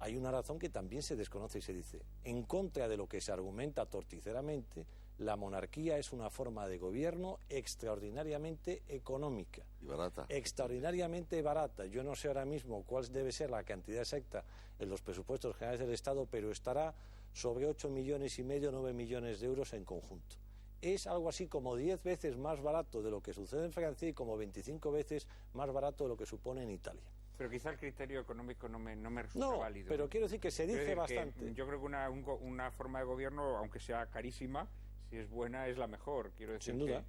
hay una razón que también se desconoce y se dice, en contra de lo que se argumenta torticeramente, la monarquía es una forma de gobierno extraordinariamente económica. Y barata. Extraordinariamente barata. Yo no sé ahora mismo cuál debe ser la cantidad exacta en los presupuestos generales del Estado, pero estará sobre 8,5 millones, 9 millones de euros en conjunto. Es algo así como 10 veces más barato de lo que sucede en Francia y como 25 veces más barato de lo que supone en Italia. Pero quizá el criterio económico no me resulta válido. Pero quiero decir que se dice bastante. Yo creo que una forma de gobierno, aunque sea carísima, si es buena, es la mejor. Quiero decir, sin duda.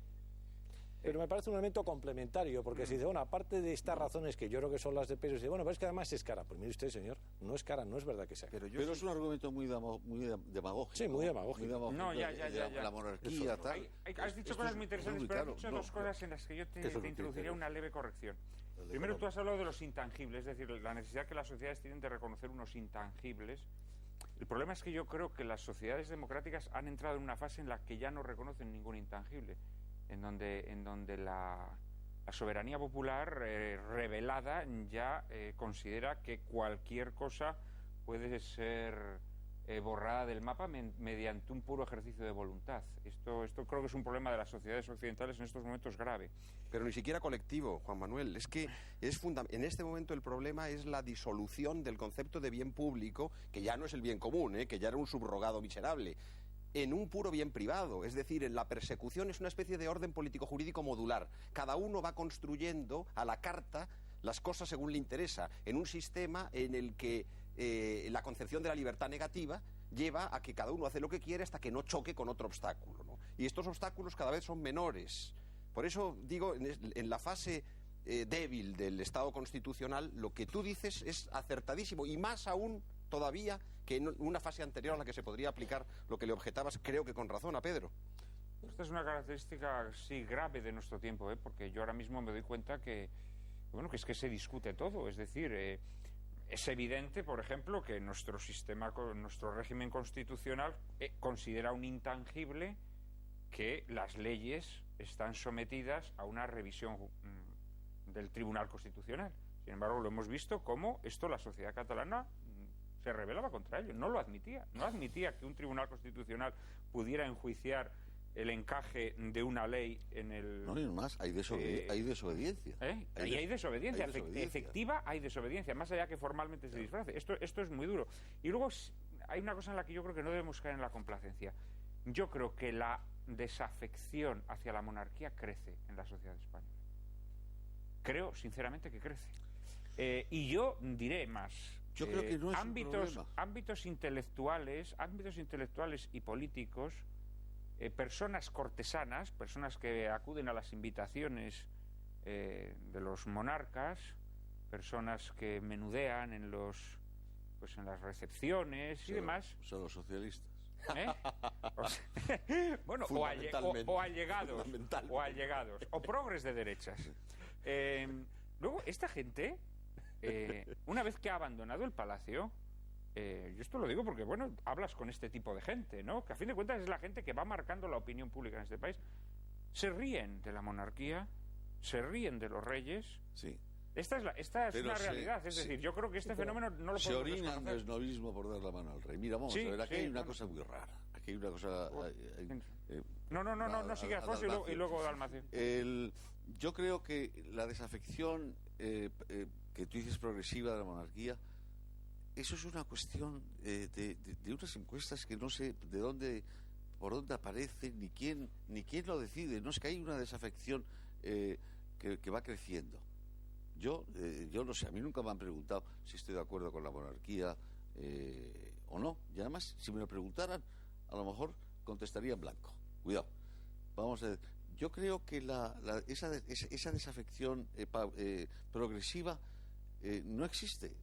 Pero me parece un elemento complementario, porque si dice, bueno, aparte de estas razones que yo creo que son las de peso, dice, bueno, pero es que además es cara. Pues mire usted, señor, no es cara, no es verdad que sea cara. Pero es un argumento muy demagógico. Sí, muy demagógico. No, ya. La monarquía, tal. Has dicho cosas muy interesantes, pero has dicho dos cosas en las que yo te introduciría una leve corrección. Primero, tú has hablado de los intangibles, es decir, la necesidad que las sociedades tienen de reconocer unos intangibles. El problema es que yo creo que las sociedades democráticas han entrado en una fase en la que ya no reconocen ningún intangible, en donde la soberanía popular revelada ya considera que cualquier cosa puede ser borrada del mapa mediante un puro ejercicio de voluntad. Esto creo que es un problema de las sociedades occidentales en estos momentos grave. Pero ni siquiera colectivo, Juan Manuel. Es que en este momento el problema es la disolución del concepto de bien público, que ya no es el bien común, que ya era un subrogado miserable, en un puro bien privado. Es decir, en la persecución es una especie de orden político-jurídico modular. Cada uno va construyendo a la carta las cosas según le interesa, en un sistema en el que la concepción de la libertad negativa lleva a que cada uno hace lo que quiere hasta que no choque con otro obstáculo, ¿no? Y estos obstáculos cada vez son menores. Por eso digo, en la fase débil del Estado constitucional, lo que tú dices es acertadísimo, y más aún todavía que en una fase anterior a la que se podría aplicar lo que le objetabas, creo que con razón, a Pedro. Esta es una característica, sí, grave de nuestro tiempo, porque yo ahora mismo me doy cuenta que es que se discute todo. Es decir, es evidente, por ejemplo, que nuestro régimen constitucional considera un intangible que las leyes están sometidas a una revisión del Tribunal Constitucional. Sin embargo, lo hemos visto cómo la sociedad catalana se rebelaba contra ello, no lo admitía. No admitía que un Tribunal Constitucional pudiera enjuiciar el encaje de una ley en el... No, ni más, hay desobediencia. Y hay desobediencia, efectiva hay desobediencia, más allá que formalmente se disfrace. Esto es muy duro. Y luego hay una cosa en la que yo creo que no debemos caer en la complacencia. Yo creo que la desafección hacia la monarquía crece en la sociedad española. Creo, sinceramente, que crece. Y yo diré más. Yo creo que no es un problema. Ámbitos intelectuales y políticos, personas cortesanas, personas que acuden a las invitaciones de los monarcas, personas que menudean en las recepciones y demás. Son los socialistas. Bueno, o allegados, o progres de derechas. Luego, esta gente, una vez que ha abandonado el palacio, yo esto lo digo porque, hablas con este tipo de gente, ¿no? Que a fin de cuentas es la gente que va marcando la opinión pública en este país. Se ríen de la monarquía, se ríen de los reyes. Sí. Esta es una realidad, es decir, yo creo que este fenómeno no lo podemos desconocer. Se orinan desconocer. del snobismo por dar la mano al rey. Mira, vamos a ver, aquí hay una cosa muy rara. Aquí hay una cosa... No, sigue Alfonso y luego Dalmacio. Yo creo que la desafección que tú dices progresiva de la monarquía, eso es una cuestión de unas encuestas que no sé por dónde aparecen, ni quién lo decide. No es que hay una desafección que va creciendo. Yo no sé, a mí nunca me han preguntado si estoy de acuerdo con la monarquía o no. Y además, si me lo preguntaran, a lo mejor contestaría en blanco. Cuidado. Vamos a ver. Yo creo que esa desafección progresiva no existe.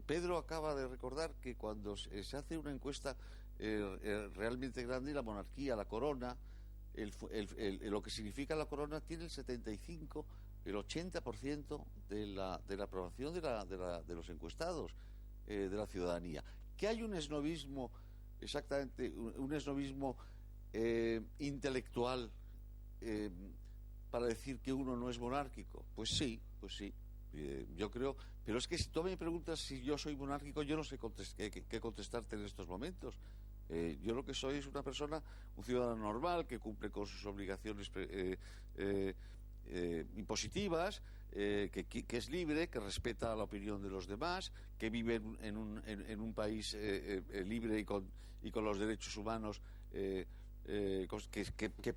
Pedro acaba de recordar que cuando se hace una encuesta realmente grande, la monarquía, la corona, lo que significa la corona tiene el 75, el 80% de la aprobación de los encuestados, de la ciudadanía. Que hay un esnovismo, exactamente, un esnovismo intelectual para decir que uno no es monárquico. Pues sí. Yo creo, pero es que si tú me preguntas si yo soy monárquico, yo no sé qué contestarte en estos momentos. Yo lo que soy es una persona, un ciudadano normal, que cumple con sus obligaciones impositivas, que es libre, que respeta la opinión de los demás, que vive en un país libre y con los derechos humanos, que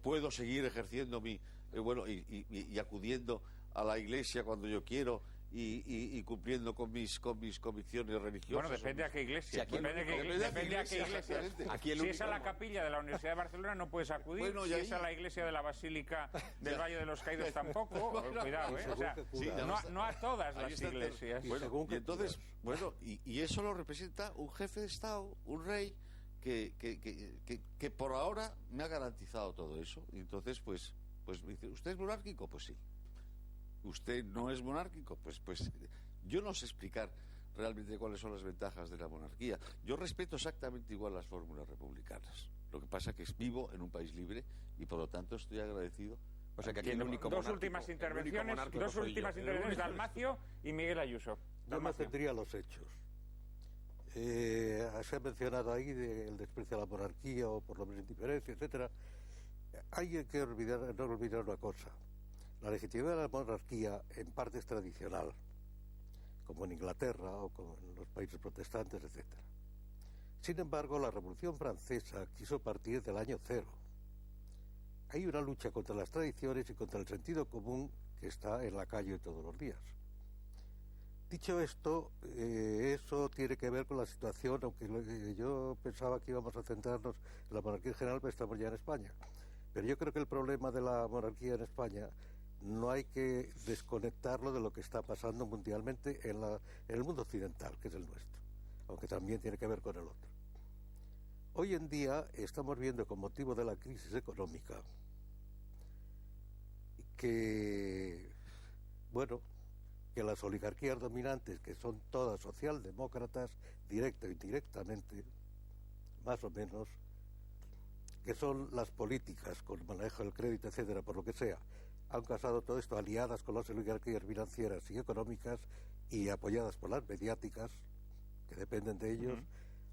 puedo seguir ejerciendo y acudiendo a la iglesia cuando yo quiero y cumpliendo con mis convicciones religiosas. Bueno, depende a qué iglesia. Depende a qué iglesia. Si es a la capilla de la Universidad de Barcelona no puedes acudir. Bueno, si es a la iglesia de la Basílica del Valle de los Caídos tampoco. Cuidado, ¿eh? O sea, no a todas las iglesias. Bueno, y entonces, y eso lo representa un jefe de Estado, un rey, que por ahora me ha garantizado todo eso. Y entonces, pues me dice, ¿usted es monárquico? Pues sí. ¿Usted no es monárquico? Pues yo no sé explicar realmente cuáles son las ventajas de la monarquía. Yo respeto exactamente igual las fórmulas republicanas. Lo que pasa es que vivo en un país libre y por lo tanto estoy agradecido. O sea que aquí el único dos últimas intervenciones, Dalmacio y Miguel Ayuso. Yo me tendría los hechos. Se ha mencionado ahí el desprecio a la monarquía o por lo menos indiferencia, etcétera. Hay que no olvidar una cosa. La legitimidad de la monarquía en parte es tradicional, como en Inglaterra o como en los países protestantes, etc. Sin embargo, la Revolución Francesa quiso partir del año cero. Hay una lucha contra las tradiciones y contra el sentido común que está en la calle todos los días. Dicho esto, eso tiene que ver con la situación, aunque yo pensaba que íbamos a centrarnos en la monarquía en general, pero estamos ya en España. Pero yo creo que el problema de la monarquía en España no hay que desconectarlo de lo que está pasando mundialmente en el mundo occidental, que es el nuestro, aunque también tiene que ver con el otro. Hoy en día estamos viendo, con motivo de la crisis económica, que las oligarquías dominantes, que son todas socialdemócratas, directa o indirectamente, más o menos, que son las políticas con manejo del crédito, etcétera, por lo que sea, han causado todo esto aliadas con las oligarquías financieras y económicas y apoyadas por las mediáticas, que dependen de ellos,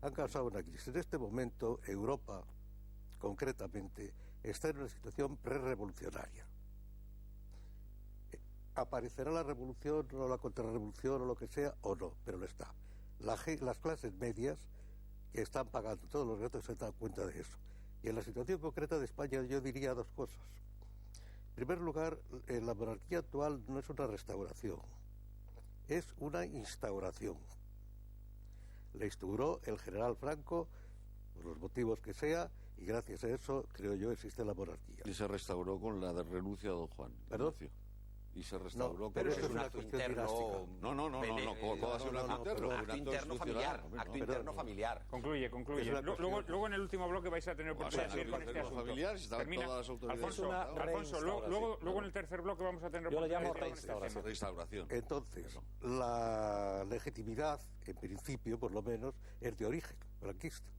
han causado una crisis. En este momento, Europa, concretamente, está en una situación prerrevolucionaria. Aparecerá la revolución o la contrarrevolución o lo que sea, o no, pero lo está. Las clases medias que están pagando todos los gastos se dan cuenta de eso. Y en la situación concreta de España yo diría dos cosas. En primer lugar, la monarquía actual no es una restauración, es una instauración. La instauró el general Franco, por los motivos que sea, y gracias a eso, creo yo, existe la monarquía. Y se restauró con la renuncia de don Juan. ¿Perdón? Y se restauró pero con eso es una cuestión dinástica. ¿Cómo va a ser un acto interno? Acto interno familiar. Acto interno familiar. Concluye. Luego en el último bloque vais a tener oportunidad de seguir con este asunto. Familiar, si estaban todas las autoridades. Alfonso, luego en el tercer bloque vamos a tener oportunidad. Yo lo llamo restauración. Entonces, la legitimidad, en principio, por lo menos, es de origen franquista.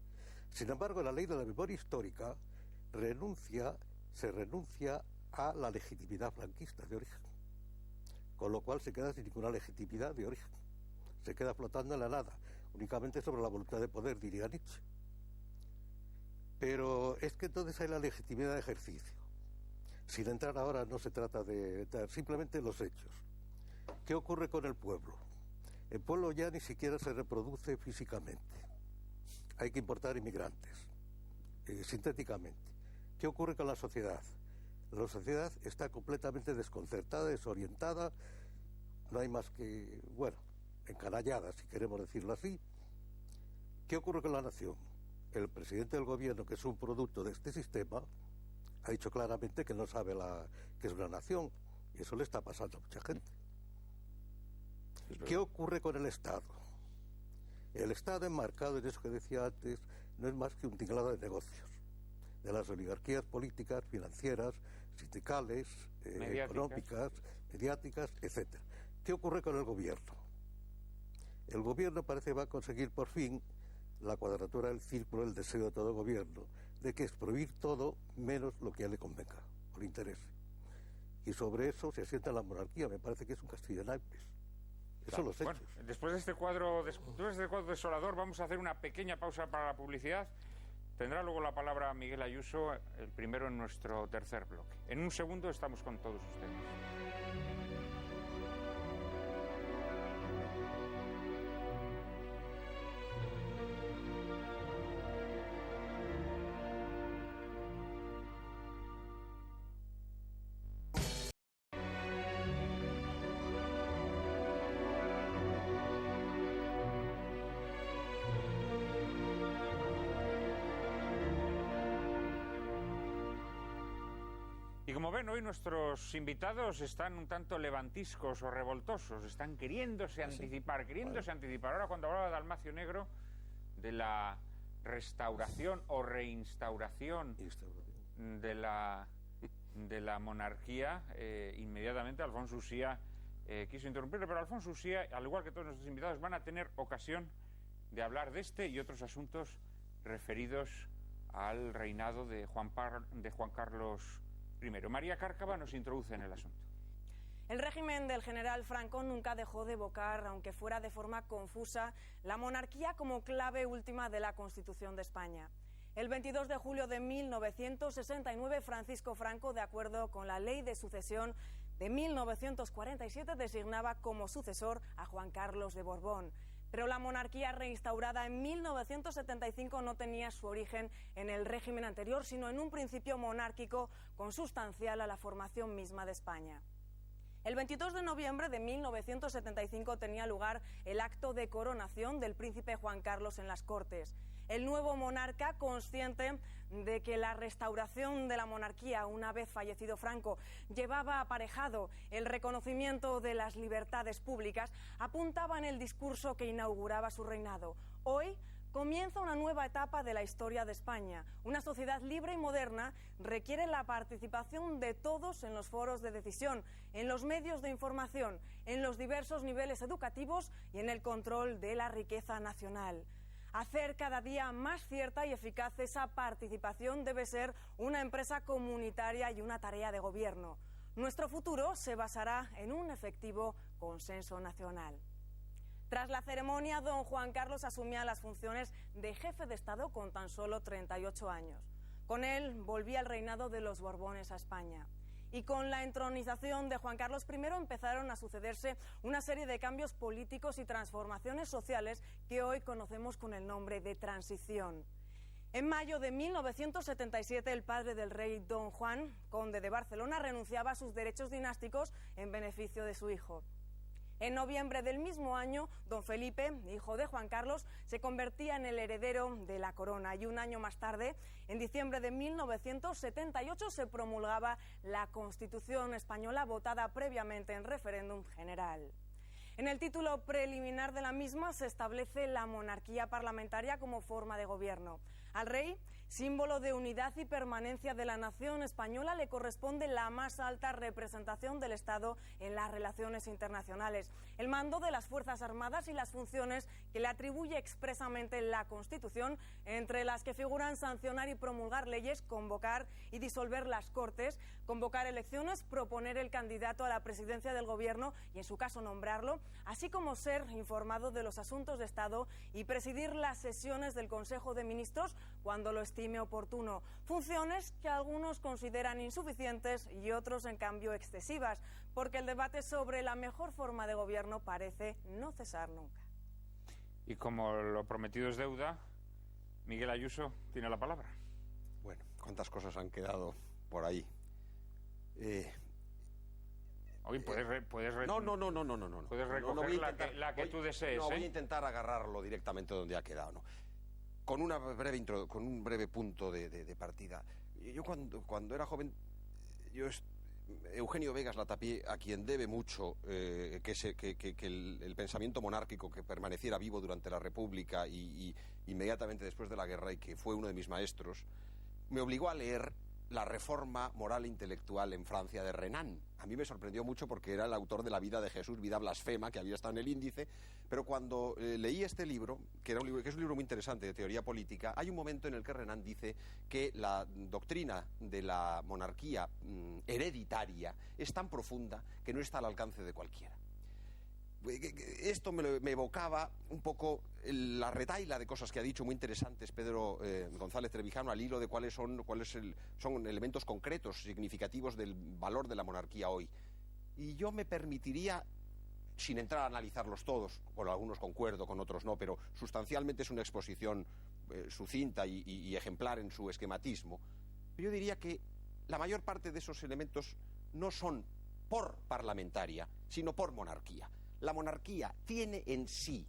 Sin embargo, la ley de la memoria histórica se renuncia a la legitimidad franquista de origen. Con lo cual se queda sin ninguna legitimidad de origen. Se queda flotando en la nada, únicamente sobre la voluntad de poder, diría Nietzsche. Pero es que entonces hay la legitimidad de ejercicio. Sin entrar ahora, no se trata de simplemente los hechos. ¿Qué ocurre con el pueblo? El pueblo ya ni siquiera se reproduce físicamente. Hay que importar inmigrantes, sintéticamente. ¿Qué ocurre con la sociedad? La sociedad está completamente desconcertada, desorientada, no hay más que, encanallada, si queremos decirlo así. ¿Qué ocurre con la nación? el presidente del gobierno, que es un producto de este sistema, ha dicho claramente que no sabe que es una nación, y eso le está pasando a mucha gente. ¿Qué ocurre con el Estado? El Estado, enmarcado en eso que decía antes, no es más que un tinglado de negocios, de las oligarquías políticas, financieras, sindicales, económicas, mediáticas, etc. ¿Qué ocurre con el gobierno? El gobierno parece que va a conseguir por fin la cuadratura del círculo, el deseo de todo gobierno, de que es prohibir todo menos lo que a él le convenga, por interés. Y sobre eso se asienta la monarquía, me parece que es un castillo de naipes. Eso los hechos. Bueno, después de este cuadro desolador, vamos a hacer una pequeña pausa para la publicidad. Tendrá luego la palabra Miguel Ayuso, el primero en nuestro tercer bloque. En un segundo estamos con todos ustedes. Y como ven, hoy nuestros invitados están un tanto levantiscos o revoltosos, están queriéndose anticipar. Ahora, cuando hablaba de Dalmacio Negro, de la restauración o reinstauración de la monarquía, inmediatamente Alfonso Uxía quiso interrumpirle, pero Alfonso Uxía, al igual que todos nuestros invitados, van a tener ocasión de hablar de este y otros asuntos referidos al reinado de Juan Carlos I. María Cárcava nos introduce en el asunto. El régimen del general Franco nunca dejó de evocar, aunque fuera de forma confusa, la monarquía como clave última de la Constitución de España. El 22 de julio de 1969, Francisco Franco, de acuerdo con la Ley de Sucesión de 1947, designaba como sucesor a Juan Carlos de Borbón. Pero la monarquía reinstaurada en 1975 no tenía su origen en el régimen anterior, sino en un principio monárquico consustancial a la formación misma de España. El 22 de noviembre de 1975 tenía lugar el acto de coronación del príncipe Juan Carlos en las Cortes. El nuevo monarca, consciente de que la restauración de la monarquía, una vez fallecido Franco, llevaba aparejado el reconocimiento de las libertades públicas, apuntaba en el discurso que inauguraba su reinado. Hoy comienza una nueva etapa de la historia de España. Una sociedad libre y moderna requiere la participación de todos en los foros de decisión, en los medios de información, en los diversos niveles educativos y en el control de la riqueza nacional. Hacer cada día más cierta y eficaz esa participación debe ser una empresa comunitaria y una tarea de gobierno. Nuestro futuro se basará en un efectivo consenso nacional. Tras la ceremonia, don Juan Carlos asumía las funciones de jefe de Estado con tan solo 38 años. Con él volvía el reinado de los Borbones a España. Y con la entronización de Juan Carlos I empezaron a sucederse una serie de cambios políticos y transformaciones sociales que hoy conocemos con el nombre de transición. En mayo de 1977, el padre del rey, don Juan, conde de Barcelona, renunciaba a sus derechos dinásticos en beneficio de su hijo. En noviembre del mismo año, don Felipe, hijo de Juan Carlos, se convertía en el heredero de la corona y un año más tarde, en diciembre de 1978, se promulgaba la Constitución española votada previamente en referéndum general. En el título preliminar de la misma se establece la monarquía parlamentaria como forma de gobierno. Al rey, símbolo de unidad y permanencia de la nación española, le corresponde la más alta representación del Estado en las relaciones internacionales, el mando de las Fuerzas Armadas y las funciones que le atribuye expresamente la Constitución, entre las que figuran sancionar y promulgar leyes, convocar y disolver las Cortes, convocar elecciones, proponer el candidato a la presidencia del Gobierno y, en su caso, nombrarlo, así como ser informado de los asuntos de Estado y presidir las sesiones del Consejo de Ministros cuando lo estime oportuno. Funciones que algunos consideran insuficientes y otros, en cambio, excesivas, porque el debate sobre la mejor forma de gobierno parece no cesar nunca. Y como lo prometido es deuda, Miguel Ayuso tiene la palabra. Bueno, cuántas cosas han quedado por ahí. Hoy puedes No. Puedes recoger la que tú desees. No, voy a intentar agarrarlo directamente donde ha quedado, ¿no? con un breve punto de partida. Yo cuando era joven, Eugenio Vegas Latapié, a quien debe mucho que el pensamiento monárquico que permaneciera vivo durante la República y inmediatamente después de la guerra, y que fue uno de mis maestros, me obligó a leer La reforma moral e intelectual en Francia de Renan. A mí me sorprendió mucho porque era el autor de La vida de Jesús, vida blasfema, que había estado en el índice, pero cuando leí este libro, que es un libro muy interesante de teoría política, hay un momento en el que Renan dice que la doctrina de la monarquía hereditaria es tan profunda que no está al alcance de cualquiera. Esto me evocaba un poco la retahíla de cosas que ha dicho muy interesantes Pedro González Trevijano al hilo de cuáles son elementos concretos, significativos del valor de la monarquía hoy. Y yo me permitiría, sin entrar a analizarlos todos, con algunos concuerdo, con otros no, pero sustancialmente es una exposición sucinta y ejemplar en su esquematismo, yo diría que la mayor parte de esos elementos no son por parlamentaria, sino por monarquía. La monarquía tiene en sí,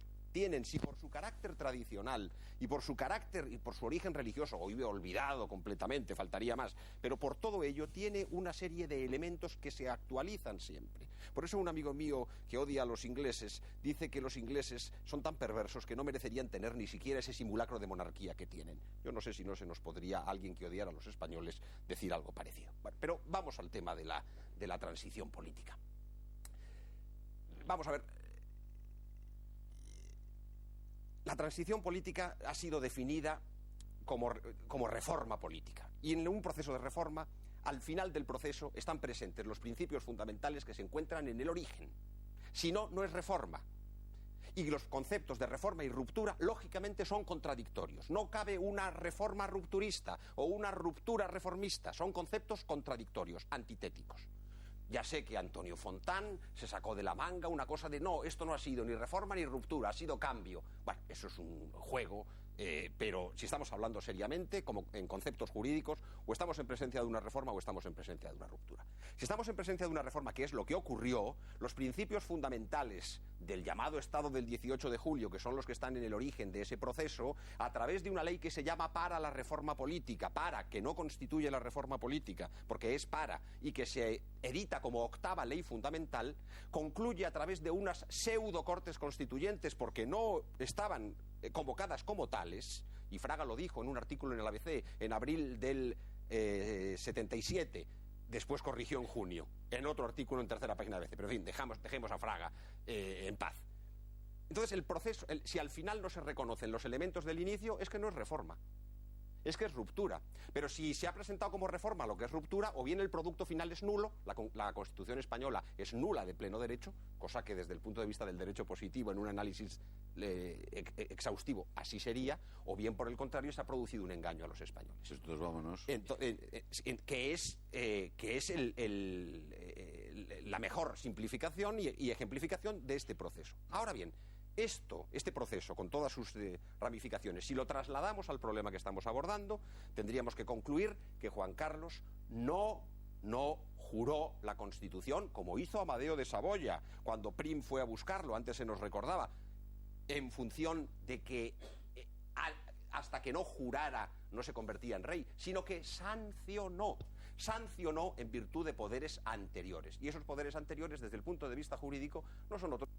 por su carácter tradicional y por su carácter y por su origen religioso, hoy olvidado completamente, faltaría más, pero por todo ello tiene una serie de elementos que se actualizan siempre. Por eso un amigo mío que odia a los ingleses dice que los ingleses son tan perversos que no merecerían tener ni siquiera ese simulacro de monarquía que tienen. Yo no sé si no se nos podría alguien que odiara a los españoles decir algo parecido. Bueno, pero vamos al tema de la transición política. Vamos a ver, la transición política ha sido definida como reforma política. Y en un proceso de reforma, al final del proceso, están presentes los principios fundamentales que se encuentran en el origen. Si no, no es reforma. Y los conceptos de reforma y ruptura, lógicamente, son contradictorios. No cabe una reforma rupturista o una ruptura reformista. Son conceptos contradictorios, antitéticos. Ya sé que Antonio Fontán se sacó de la manga una cosa de no, esto no ha sido ni reforma ni ruptura, ha sido cambio. Bueno, eso es un juego, pero si estamos hablando seriamente, como en conceptos jurídicos, o estamos en presencia de una reforma o estamos en presencia de una ruptura. Si estamos en presencia de una reforma, que es lo que ocurrió, los principios fundamentales del llamado Estado del 18 de julio, que son los que están en el origen de ese proceso, a través de una ley que se llama para la reforma política, para, que no constituye la reforma política, porque es para, y que se edita como octava ley fundamental, concluye a través de unas pseudo cortes constituyentes, porque no estaban convocadas como tales, y Fraga lo dijo en un artículo en el ABC en abril del 77, después corrigió en junio, en otro artículo en tercera página de ABC, pero en fin, dejemos a Fraga en paz. Entonces el proceso, si al final no se reconocen los elementos del inicio, es que no es reforma, es que es ruptura. Pero si se ha presentado como reforma lo que es ruptura, o bien el producto final es nulo, la Constitución española es nula de pleno derecho, cosa que desde el punto de vista del derecho positivo, en un análisis exhaustivo, así sería, o bien por el contrario se ha producido un engaño a los españoles. Entonces vámonos. Que es la mejor simplificación y ejemplificación de este proceso. Ahora bien, este proceso, con todas sus ramificaciones, si lo trasladamos al problema que estamos abordando, tendríamos que concluir que Juan Carlos no juró la Constitución como hizo Amadeo de Saboya cuando Prim fue a buscarlo, antes se nos recordaba, en función de que hasta que no jurara no se convertía en rey, sino que sancionó en virtud de poderes anteriores. Y esos poderes anteriores, desde el punto de vista jurídico, no son otros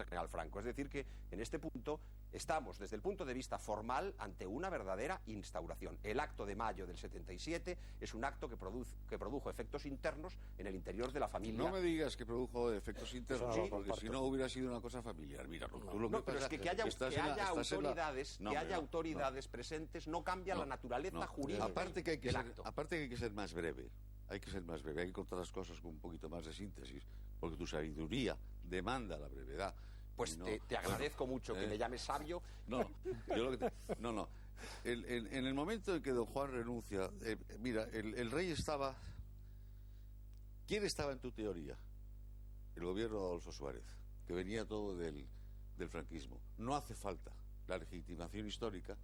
General Franco. Es decir, que en este punto estamos, desde el punto de vista formal, ante una verdadera instauración. El acto de mayo del 77 es un acto que produjo efectos internos en el interior de la familia. No me digas que produjo efectos internos, sí, porque si no hubiera sido una cosa familiar. Mira, pero es que haya autoridades presentes no cambia la naturaleza jurídica aparte que hay que del ser, acto. Aparte que hay que ser más breve. Hay que contar las cosas con un poquito más de síntesis, porque tu sabiduría demanda la brevedad. Pues no, te agradezco mucho que me llames sabio. No. En el momento en que don Juan renuncia, mira, el rey estaba... ¿Quién estaba en tu teoría? El gobierno de Adolfo Suárez, que venía todo del franquismo. No hace falta la legitimación histórica,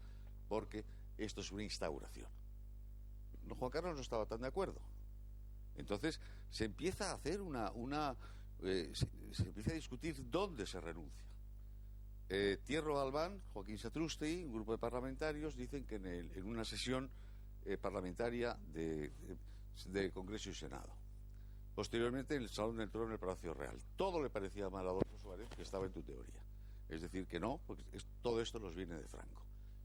porque esto es una instauración. Don Juan Carlos no estaba tan de acuerdo. Entonces se empieza a hacer se empieza a discutir dónde se renuncia. Tierro Albán, Joaquín Satrústegui, un grupo de parlamentarios, dicen que en una sesión parlamentaria de Congreso y Senado. Posteriormente en el Salón del Trono en el Palacio Real. Todo le parecía mal a Adolfo Suárez, que estaba en tu teoría. Es decir, que no, porque todo esto nos viene de Franco.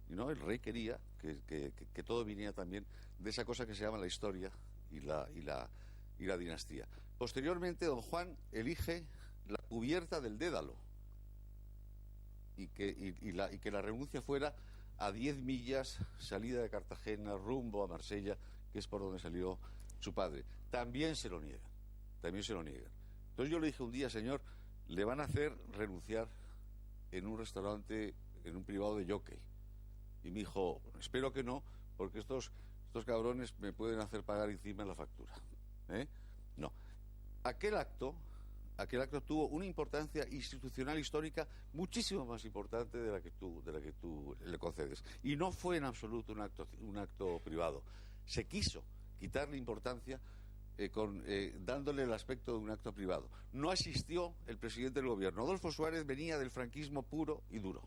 Y no, el rey quería que todo viniera también de esa cosa que se llama la historia y la dinastía. Posteriormente, don Juan elige la cubierta del Dédalo y que la renuncia fuera a 10 millas, salida de Cartagena, rumbo a Marsella, que es por donde salió su padre. También se lo niegan. Entonces yo le dije un día, señor, le van a hacer renunciar en un restaurante, en un privado de Jockey. Y me dijo, espero que no, porque estos cabrones me pueden hacer pagar encima la factura. No. Aquel acto tuvo una importancia institucional histórica muchísimo más importante de la que tú le concedes. Y no fue en absoluto un acto privado. Se quiso quitarle importancia dándole el aspecto de un acto privado. No asistió el presidente del gobierno. Adolfo Suárez venía del franquismo puro y duro.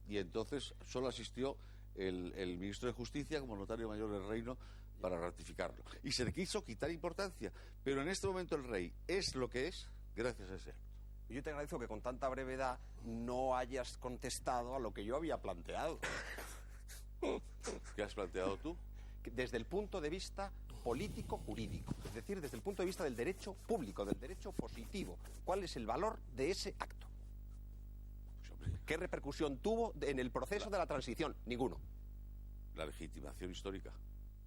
Y entonces solo asistió el ministro de Justicia como notario mayor del reino para ratificarlo. Y se le quiso quitar importancia. Pero en este momento el rey es lo que es gracias a ese acto. Yo te agradezco que con tanta brevedad no hayas contestado a lo que yo había planteado. ¿Qué has planteado tú? Desde el punto de vista político-jurídico, es decir, desde el punto de vista del derecho público, del derecho positivo. ¿Cuál es el valor de ese acto? ¿Qué repercusión tuvo en el proceso de la transición? Ninguno. La legitimación histórica.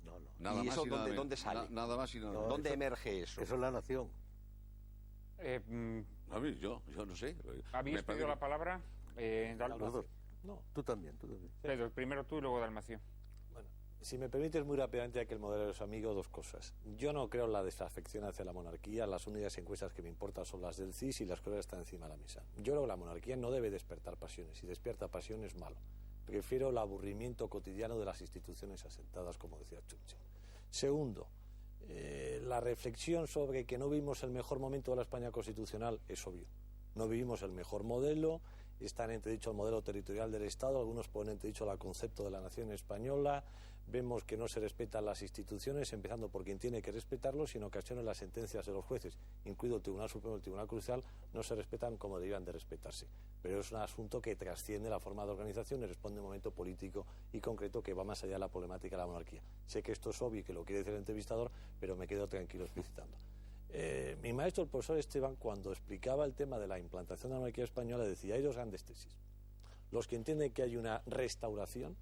No. Nada ¿Y más eso y nada dónde sale? Nada más y nada menos. ¿Dónde emerge eso? Eso es la nación. A mí, yo no sé. ¿Habéis pedido la palabra? Los dos. No. Tú también. Pedro, primero tú y luego Dalmacio. Bueno, si me permites muy rápidamente, a que el modelo de los amigos, dos cosas. Yo no creo en la desafección hacia la monarquía. Las únicas encuestas que me importan son las del CIS y las cosas están encima de la mesa. Yo creo que la monarquía no debe despertar pasiones. Si despierta pasiones, es malo. Prefiero el aburrimiento cotidiano de las instituciones asentadas, como decía Churchill. Segundo, la reflexión sobre que no vivimos el mejor momento de la España constitucional es obvio. No vivimos el mejor modelo. Está en entredicho el modelo territorial del Estado, algunos ponen en entredicho el concepto de la nación española, vemos que no se respetan las instituciones, empezando por quien tiene que respetarlos, y en ocasiones las sentencias de los jueces, incluido el Tribunal Supremo y el Tribunal Crucial, no se respetan como deberían de respetarse. Pero es un asunto que trasciende la forma de organización y responde a un momento político y concreto que va más allá de la problemática de la monarquía. Sé que esto es obvio y que lo quiere decir el entrevistador, pero me quedo tranquilo explicitando. Mi maestro, el profesor Esteban, cuando explicaba el tema de la implantación de la monarquía española, decía, hay dos grandes tesis. Los que entienden que hay una restauración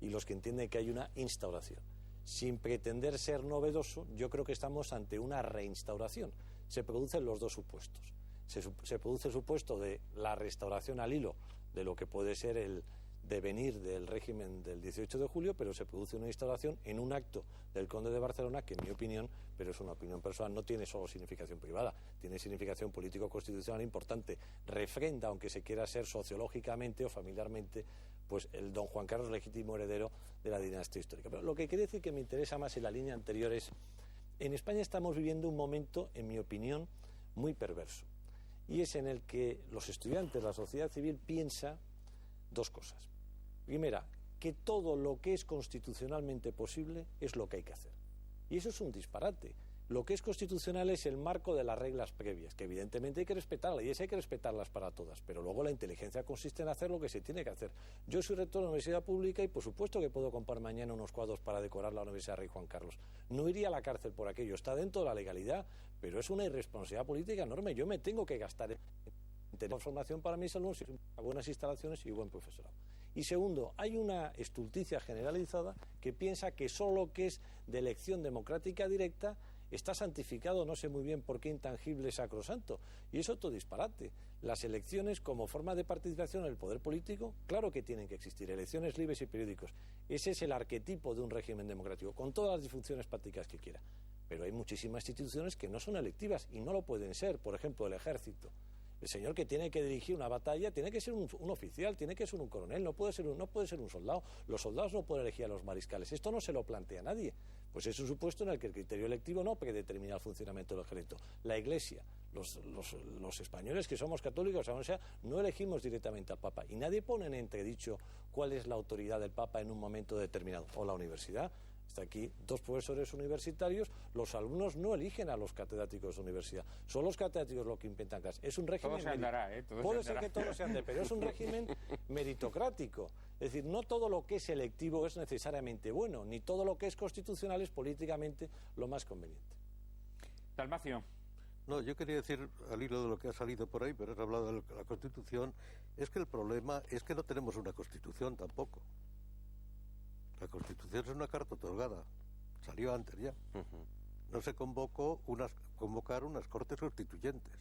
y los que entienden que hay una instauración. Sin pretender ser novedoso, yo creo que estamos ante una reinstauración. Se producen los dos supuestos. Se produce el supuesto de la restauración al hilo de lo que puede ser el devenir del régimen del 18 de julio, pero se produce una instauración en un acto del Conde de Barcelona que, en mi opinión, pero es una opinión personal, no tiene solo significación privada, tiene significación político-constitucional importante, refrenda, aunque se quiera ser sociológicamente o familiarmente, pues el don Juan Carlos legítimo heredero de la dinastía histórica. Pero lo que quiere decir que me interesa más en la línea anterior es, en España estamos viviendo un momento, en mi opinión, muy perverso, y es en el que los estudiantes, la sociedad civil, piensa dos cosas. Primera, que todo lo que es constitucionalmente posible es lo que hay que hacer. Y eso es un disparate. Lo que es constitucional es el marco de las reglas previas, que evidentemente hay que respetarlas, y hay que respetarlas para todas, pero luego la inteligencia consiste en hacer lo que se tiene que hacer. Yo soy rector de la universidad pública y por supuesto que puedo comprar mañana unos cuadros para decorar la Universidad Rey Juan Carlos. No iría a la cárcel por aquello, está dentro de la legalidad, pero es una irresponsabilidad política enorme. Yo me tengo que gastar en tener formación para mis alumnos, buenas instalaciones y buen profesorado. Y segundo, hay una estulticia generalizada que piensa que solo lo que es de elección democrática directa está santificado, no sé muy bien por qué intangible sacrosanto. Y es otro disparate. Las elecciones como forma de participación en el poder político, claro que tienen que existir, elecciones libres y periódicos. Ese es el arquetipo de un régimen democrático, con todas las disfunciones prácticas que quiera. Pero hay muchísimas instituciones que no son electivas y no lo pueden ser. Por ejemplo, el ejército. El señor que tiene que dirigir una batalla tiene que ser un oficial, tiene que ser un coronel, no puede ser un soldado. Los soldados no pueden elegir a los mariscales. Esto no se lo plantea nadie. Pues es un supuesto en el que el criterio electivo no predetermina el funcionamiento del ejército. La Iglesia, los españoles que somos católicos, o sea, no elegimos directamente al Papa. Y nadie pone en entredicho cuál es la autoridad del Papa en un momento determinado. O la universidad. Está aquí 2 profesores universitarios, los alumnos no eligen a los catedráticos de universidad, son los catedráticos los que inventan clases. Es un régimen... Todo se andará, Puede ser que todo se ande, pero es un régimen meritocrático. Es decir, no todo lo que es selectivo es necesariamente bueno, ni todo lo que es constitucional es políticamente lo más conveniente. Dalmacio. No, yo quería decir, al hilo de lo que ha salido por ahí, pero has hablado de la Constitución, es que el problema es que no tenemos una Constitución tampoco. La Constitución es una carta otorgada, salió antes ya. No se convocar unas Cortes Constituyentes,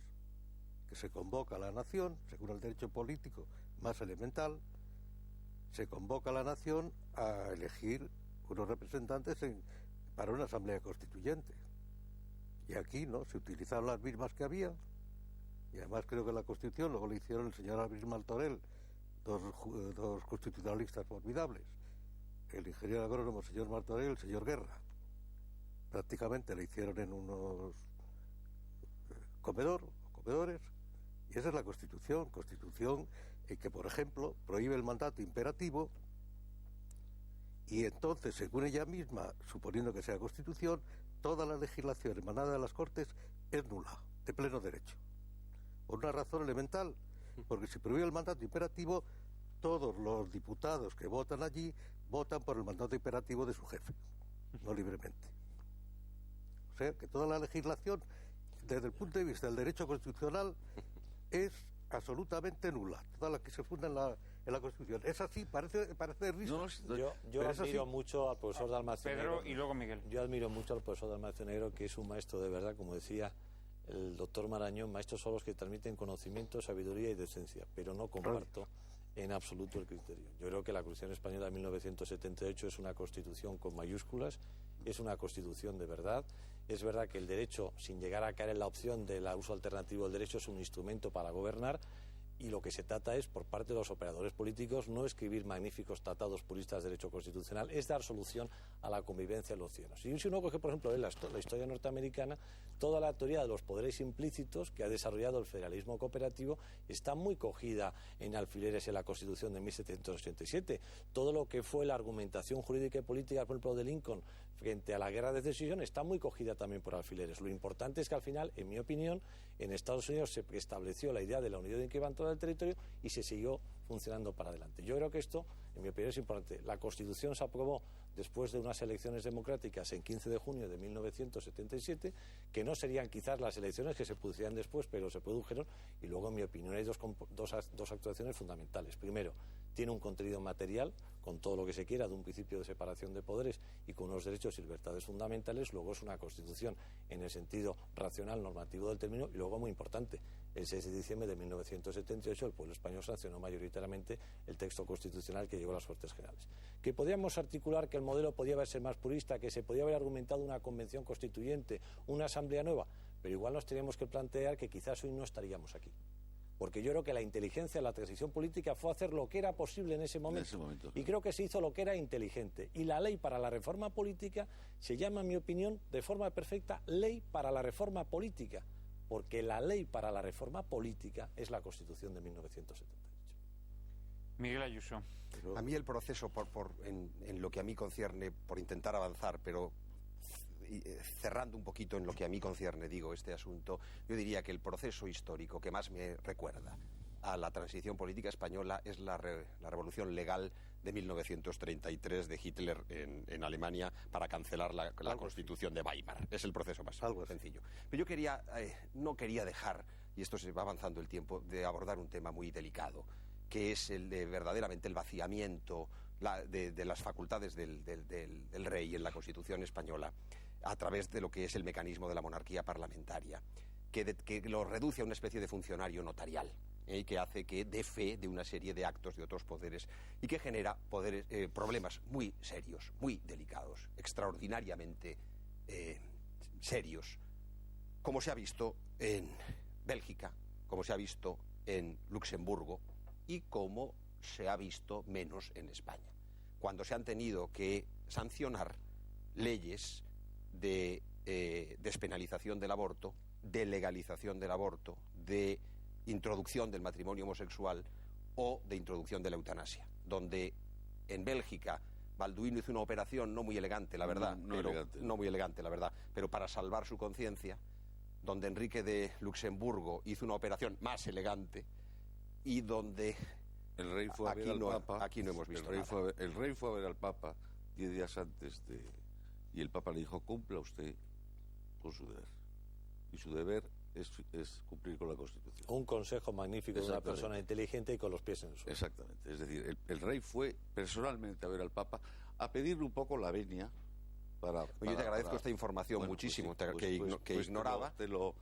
que se convoca a la nación, según el derecho político más elemental, se convoca a la nación a elegir unos representantes para una asamblea constituyente. Y aquí no, se utilizaron las mismas que había, y además creo que la Constitución luego le hicieron el señor Albert Martorell, dos constitucionalistas formidables, el ingeniero agrónomo señor Martorell y el señor Guerra. Prácticamente le hicieron en unos comedores, y esa es la Constitución en que, por ejemplo, prohíbe el mandato imperativo, y entonces, según ella misma, suponiendo que sea Constitución, toda la legislación emanada de las Cortes es nula, de pleno derecho. Por una razón elemental, porque si prohíbe el mandato imperativo, todos los diputados que votan allí votan por el mandato imperativo de su jefe, no libremente. O sea, que toda la legislación, desde el punto de vista del derecho constitucional, es absolutamente nula, toda la que se funda en la Constitución. Es así, parece risa. Yo admiro mucho al profesor Dalmacio Negro. Pedro y luego Miguel. Yo admiro mucho al profesor Dalmacio Negro, que es un maestro de verdad, como decía el doctor Marañón, maestros son los que transmiten conocimiento, sabiduría y decencia, pero no comparto en absoluto el criterio. Yo creo que la Constitución Española de 1978 es una Constitución con mayúsculas, es una Constitución de verdad. Es verdad que el derecho, sin llegar a caer en la opción del uso alternativo del derecho, es un instrumento para gobernar, y lo que se trata es, por parte de los operadores políticos, no escribir magníficos tratados puristas de derecho constitucional, es dar solución a la convivencia en los cielos. Y si uno coge, por ejemplo, la historia norteamericana, toda la teoría de los poderes implícitos que ha desarrollado el federalismo cooperativo está muy cogida en alfileres en la Constitución de 1787. Todo lo que fue la argumentación jurídica y política, por ejemplo, de Lincoln frente a la guerra de secesión está muy cogida también por alfileres. Lo importante es que al final, en mi opinión, en Estados Unidos se estableció la idea de la unidad incremental del territorio y se siguió funcionando para adelante. Yo creo que esto, en mi opinión, es importante. La Constitución se aprobó después de unas elecciones democráticas en 15 de junio de 1977, que no serían quizás las elecciones que se producirían después, pero se produjeron, y luego, en mi opinión, hay dos actuaciones fundamentales. Primero, tiene un contenido material, con todo lo que se quiera, de un principio de separación de poderes y con unos derechos y libertades fundamentales. Luego es una Constitución en el sentido racional, normativo del término, y luego, muy importante, el 6 de diciembre de 1978 el pueblo español sancionó mayoritariamente el texto constitucional que llegó a las Cortes Generales. Que podíamos articular que el modelo podía haber sido más purista, que se podía haber argumentado una convención constituyente, una asamblea nueva, pero igual nos teníamos que plantear que quizás hoy no estaríamos aquí. Porque yo creo que la inteligencia de la transición política fue hacer lo que era posible en ese momento. Y creo que se hizo lo que era inteligente. Y la ley para la reforma política se llama, en mi opinión, de forma perfecta, ley para la reforma política. Porque la ley para la reforma política es la Constitución de 1978. Miguel Ayuso. A mí el proceso, en lo que a mí concierne, por intentar avanzar, pero cerrando un poquito en lo que a mí concierne, digo, este asunto, yo diría que el proceso histórico que más me recuerda a la transición política española es la revolución legal de 1933 de Hitler en Alemania para cancelar la Constitución de Weimar. Es el proceso más sencillo. Pero yo no quería dejar, y esto se va avanzando el tiempo, de abordar un tema muy delicado, que es el de verdaderamente el vaciamiento de las facultades del rey en la Constitución española, a través de lo que es el mecanismo de la monarquía parlamentaria, que lo reduce a una especie de funcionario notarial, y que hace que dé fe de una serie de actos de otros poderes y que genera problemas muy serios, muy delicados, extraordinariamente serios, como se ha visto en Bélgica como se ha visto en Luxemburgo y como se ha visto menos en España, cuando se han tenido que sancionar leyes de despenalización del aborto, de legalización del aborto, de introducción del matrimonio homosexual o de introducción de la eutanasia, donde en Bélgica Balduino hizo una operación no muy elegante, la verdad, no muy elegante, la verdad, pero para salvar su conciencia, donde Enrique de Luxemburgo hizo una operación más elegante y donde el rey fue a ver al Papa. Aquí no hemos visto nada. El rey fue a ver al Papa 10 días antes y el Papa le dijo: cumpla usted con su deber. Y su deber es cumplir con la Constitución. Un consejo magnífico de una persona inteligente y con los pies en el suelo. Exactamente. Es decir, el rey fue personalmente a ver al Papa a pedirle un poco la venia. Yo te agradezco esta información muchísimo, que ignoraba. ¿Pero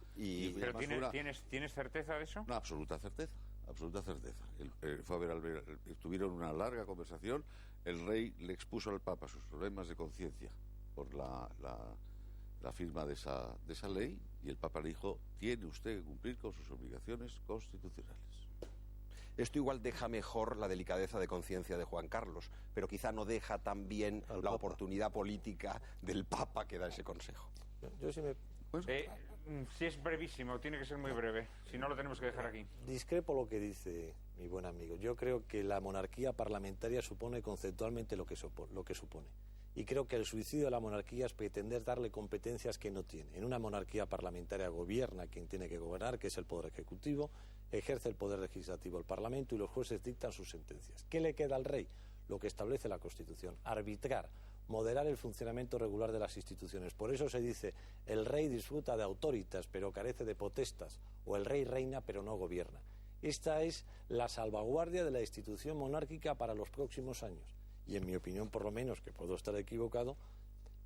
tienes certeza de eso? Una absoluta certeza. Absoluta certeza. Fue a ver tuvieron una larga conversación. El rey le expuso al Papa sus problemas de conciencia por la firma de esa ley, y el Papa le dijo: tiene usted que cumplir con sus obligaciones constitucionales. Esto igual deja mejor la delicadeza de conciencia de Juan Carlos, pero quizá no deja tan bien la oportunidad política del Papa que da ese consejo. Yo sí me... Si es brevísimo, tiene que ser muy breve, si no lo tenemos que dejar aquí. Discrepo lo que dice mi buen amigo. Yo creo que la monarquía parlamentaria supone conceptualmente lo que supone. Y creo que el suicidio de la monarquía es pretender darle competencias que no tiene. En una monarquía parlamentaria gobierna quien tiene que gobernar, que es el Poder Ejecutivo, ejerce el Poder Legislativo el Parlamento y los jueces dictan sus sentencias. ¿Qué le queda al rey? Lo que establece la Constitución: arbitrar, moderar el funcionamiento regular de las instituciones. Por eso se dice: el rey disfruta de autoritas pero carece de potestas, o el rey reina pero no gobierna. Esta es la salvaguardia de la institución monárquica para los próximos años. Y en mi opinión, por lo menos, que puedo estar equivocado,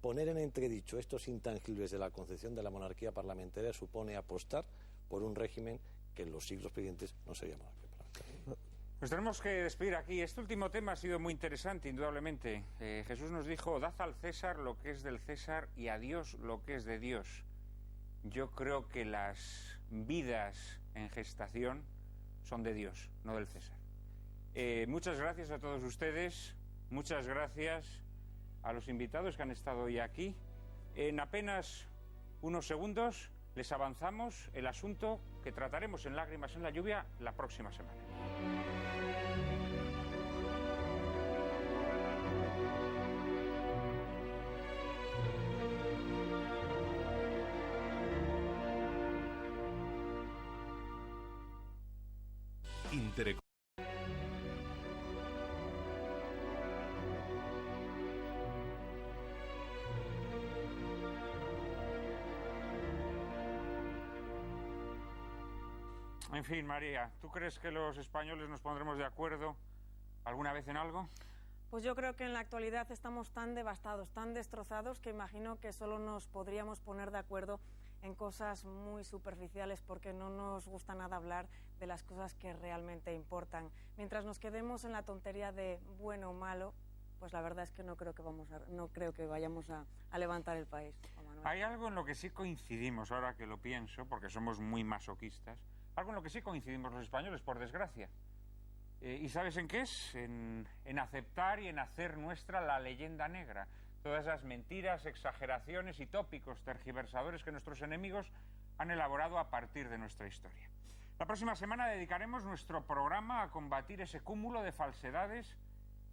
poner en entredicho estos intangibles de la concepción de la monarquía parlamentaria supone apostar por un régimen que en los siglos siguientes no sería monarquía parlamentaria. Nos tenemos que despedir aquí. Este último tema ha sido muy interesante, indudablemente. Jesús nos dijo: dad al César lo que es del César y a Dios lo que es de Dios. Yo creo que las vidas en gestación son de Dios, no del César. Muchas gracias a todos ustedes. Muchas gracias a los invitados que han estado hoy aquí. En apenas unos segundos les avanzamos el asunto que trataremos en Lágrimas en la lluvia la próxima semana. En fin, María, ¿tú crees que los españoles nos pondremos de acuerdo alguna vez en algo? Pues yo creo que en la actualidad estamos tan devastados, tan destrozados, que imagino que solo nos podríamos poner de acuerdo en cosas muy superficiales, porque no nos gusta nada hablar de las cosas que realmente importan. Mientras nos quedemos en la tontería de bueno o malo, pues la verdad es que no creo que vayamos a levantar el país. Hay algo en lo que sí coincidimos, ahora que lo pienso, porque somos muy masoquistas, algo en lo que sí coincidimos los españoles, por desgracia. ¿Y sabes en qué es? En aceptar y en hacer nuestra la leyenda negra. Todas esas mentiras, exageraciones y tópicos tergiversadores que nuestros enemigos han elaborado a partir de nuestra historia. La próxima semana dedicaremos nuestro programa a combatir ese cúmulo de falsedades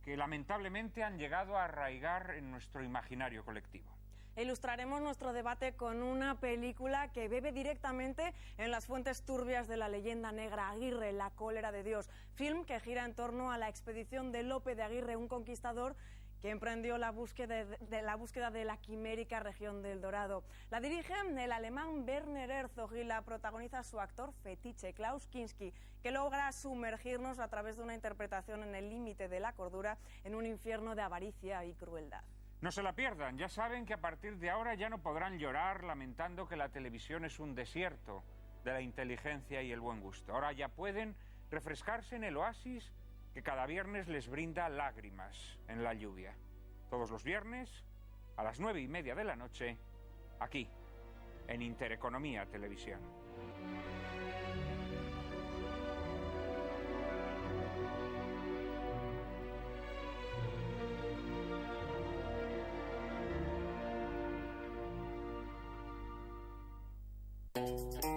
que lamentablemente han llegado a arraigar en nuestro imaginario colectivo. Ilustraremos nuestro debate con una película que bebe directamente en las fuentes turbias de la leyenda negra: Aguirre, la cólera de Dios. Film que gira en torno a la expedición de Lope de Aguirre, un conquistador que emprendió la búsqueda de la quimérica región del Dorado. La dirige el alemán Werner Herzog y la protagoniza su actor fetiche, Klaus Kinski, que logra sumergirnos a través de una interpretación en el límite de la cordura en un infierno de avaricia y crueldad. No se la pierdan, ya saben que a partir de ahora ya no podrán llorar lamentando que la televisión es un desierto de la inteligencia y el buen gusto. Ahora ya pueden refrescarse en el oasis que cada viernes les brinda Lágrimas en la lluvia. Todos los viernes, a las 9:30 de la noche, aquí, en Intereconomía Televisión. Gracias.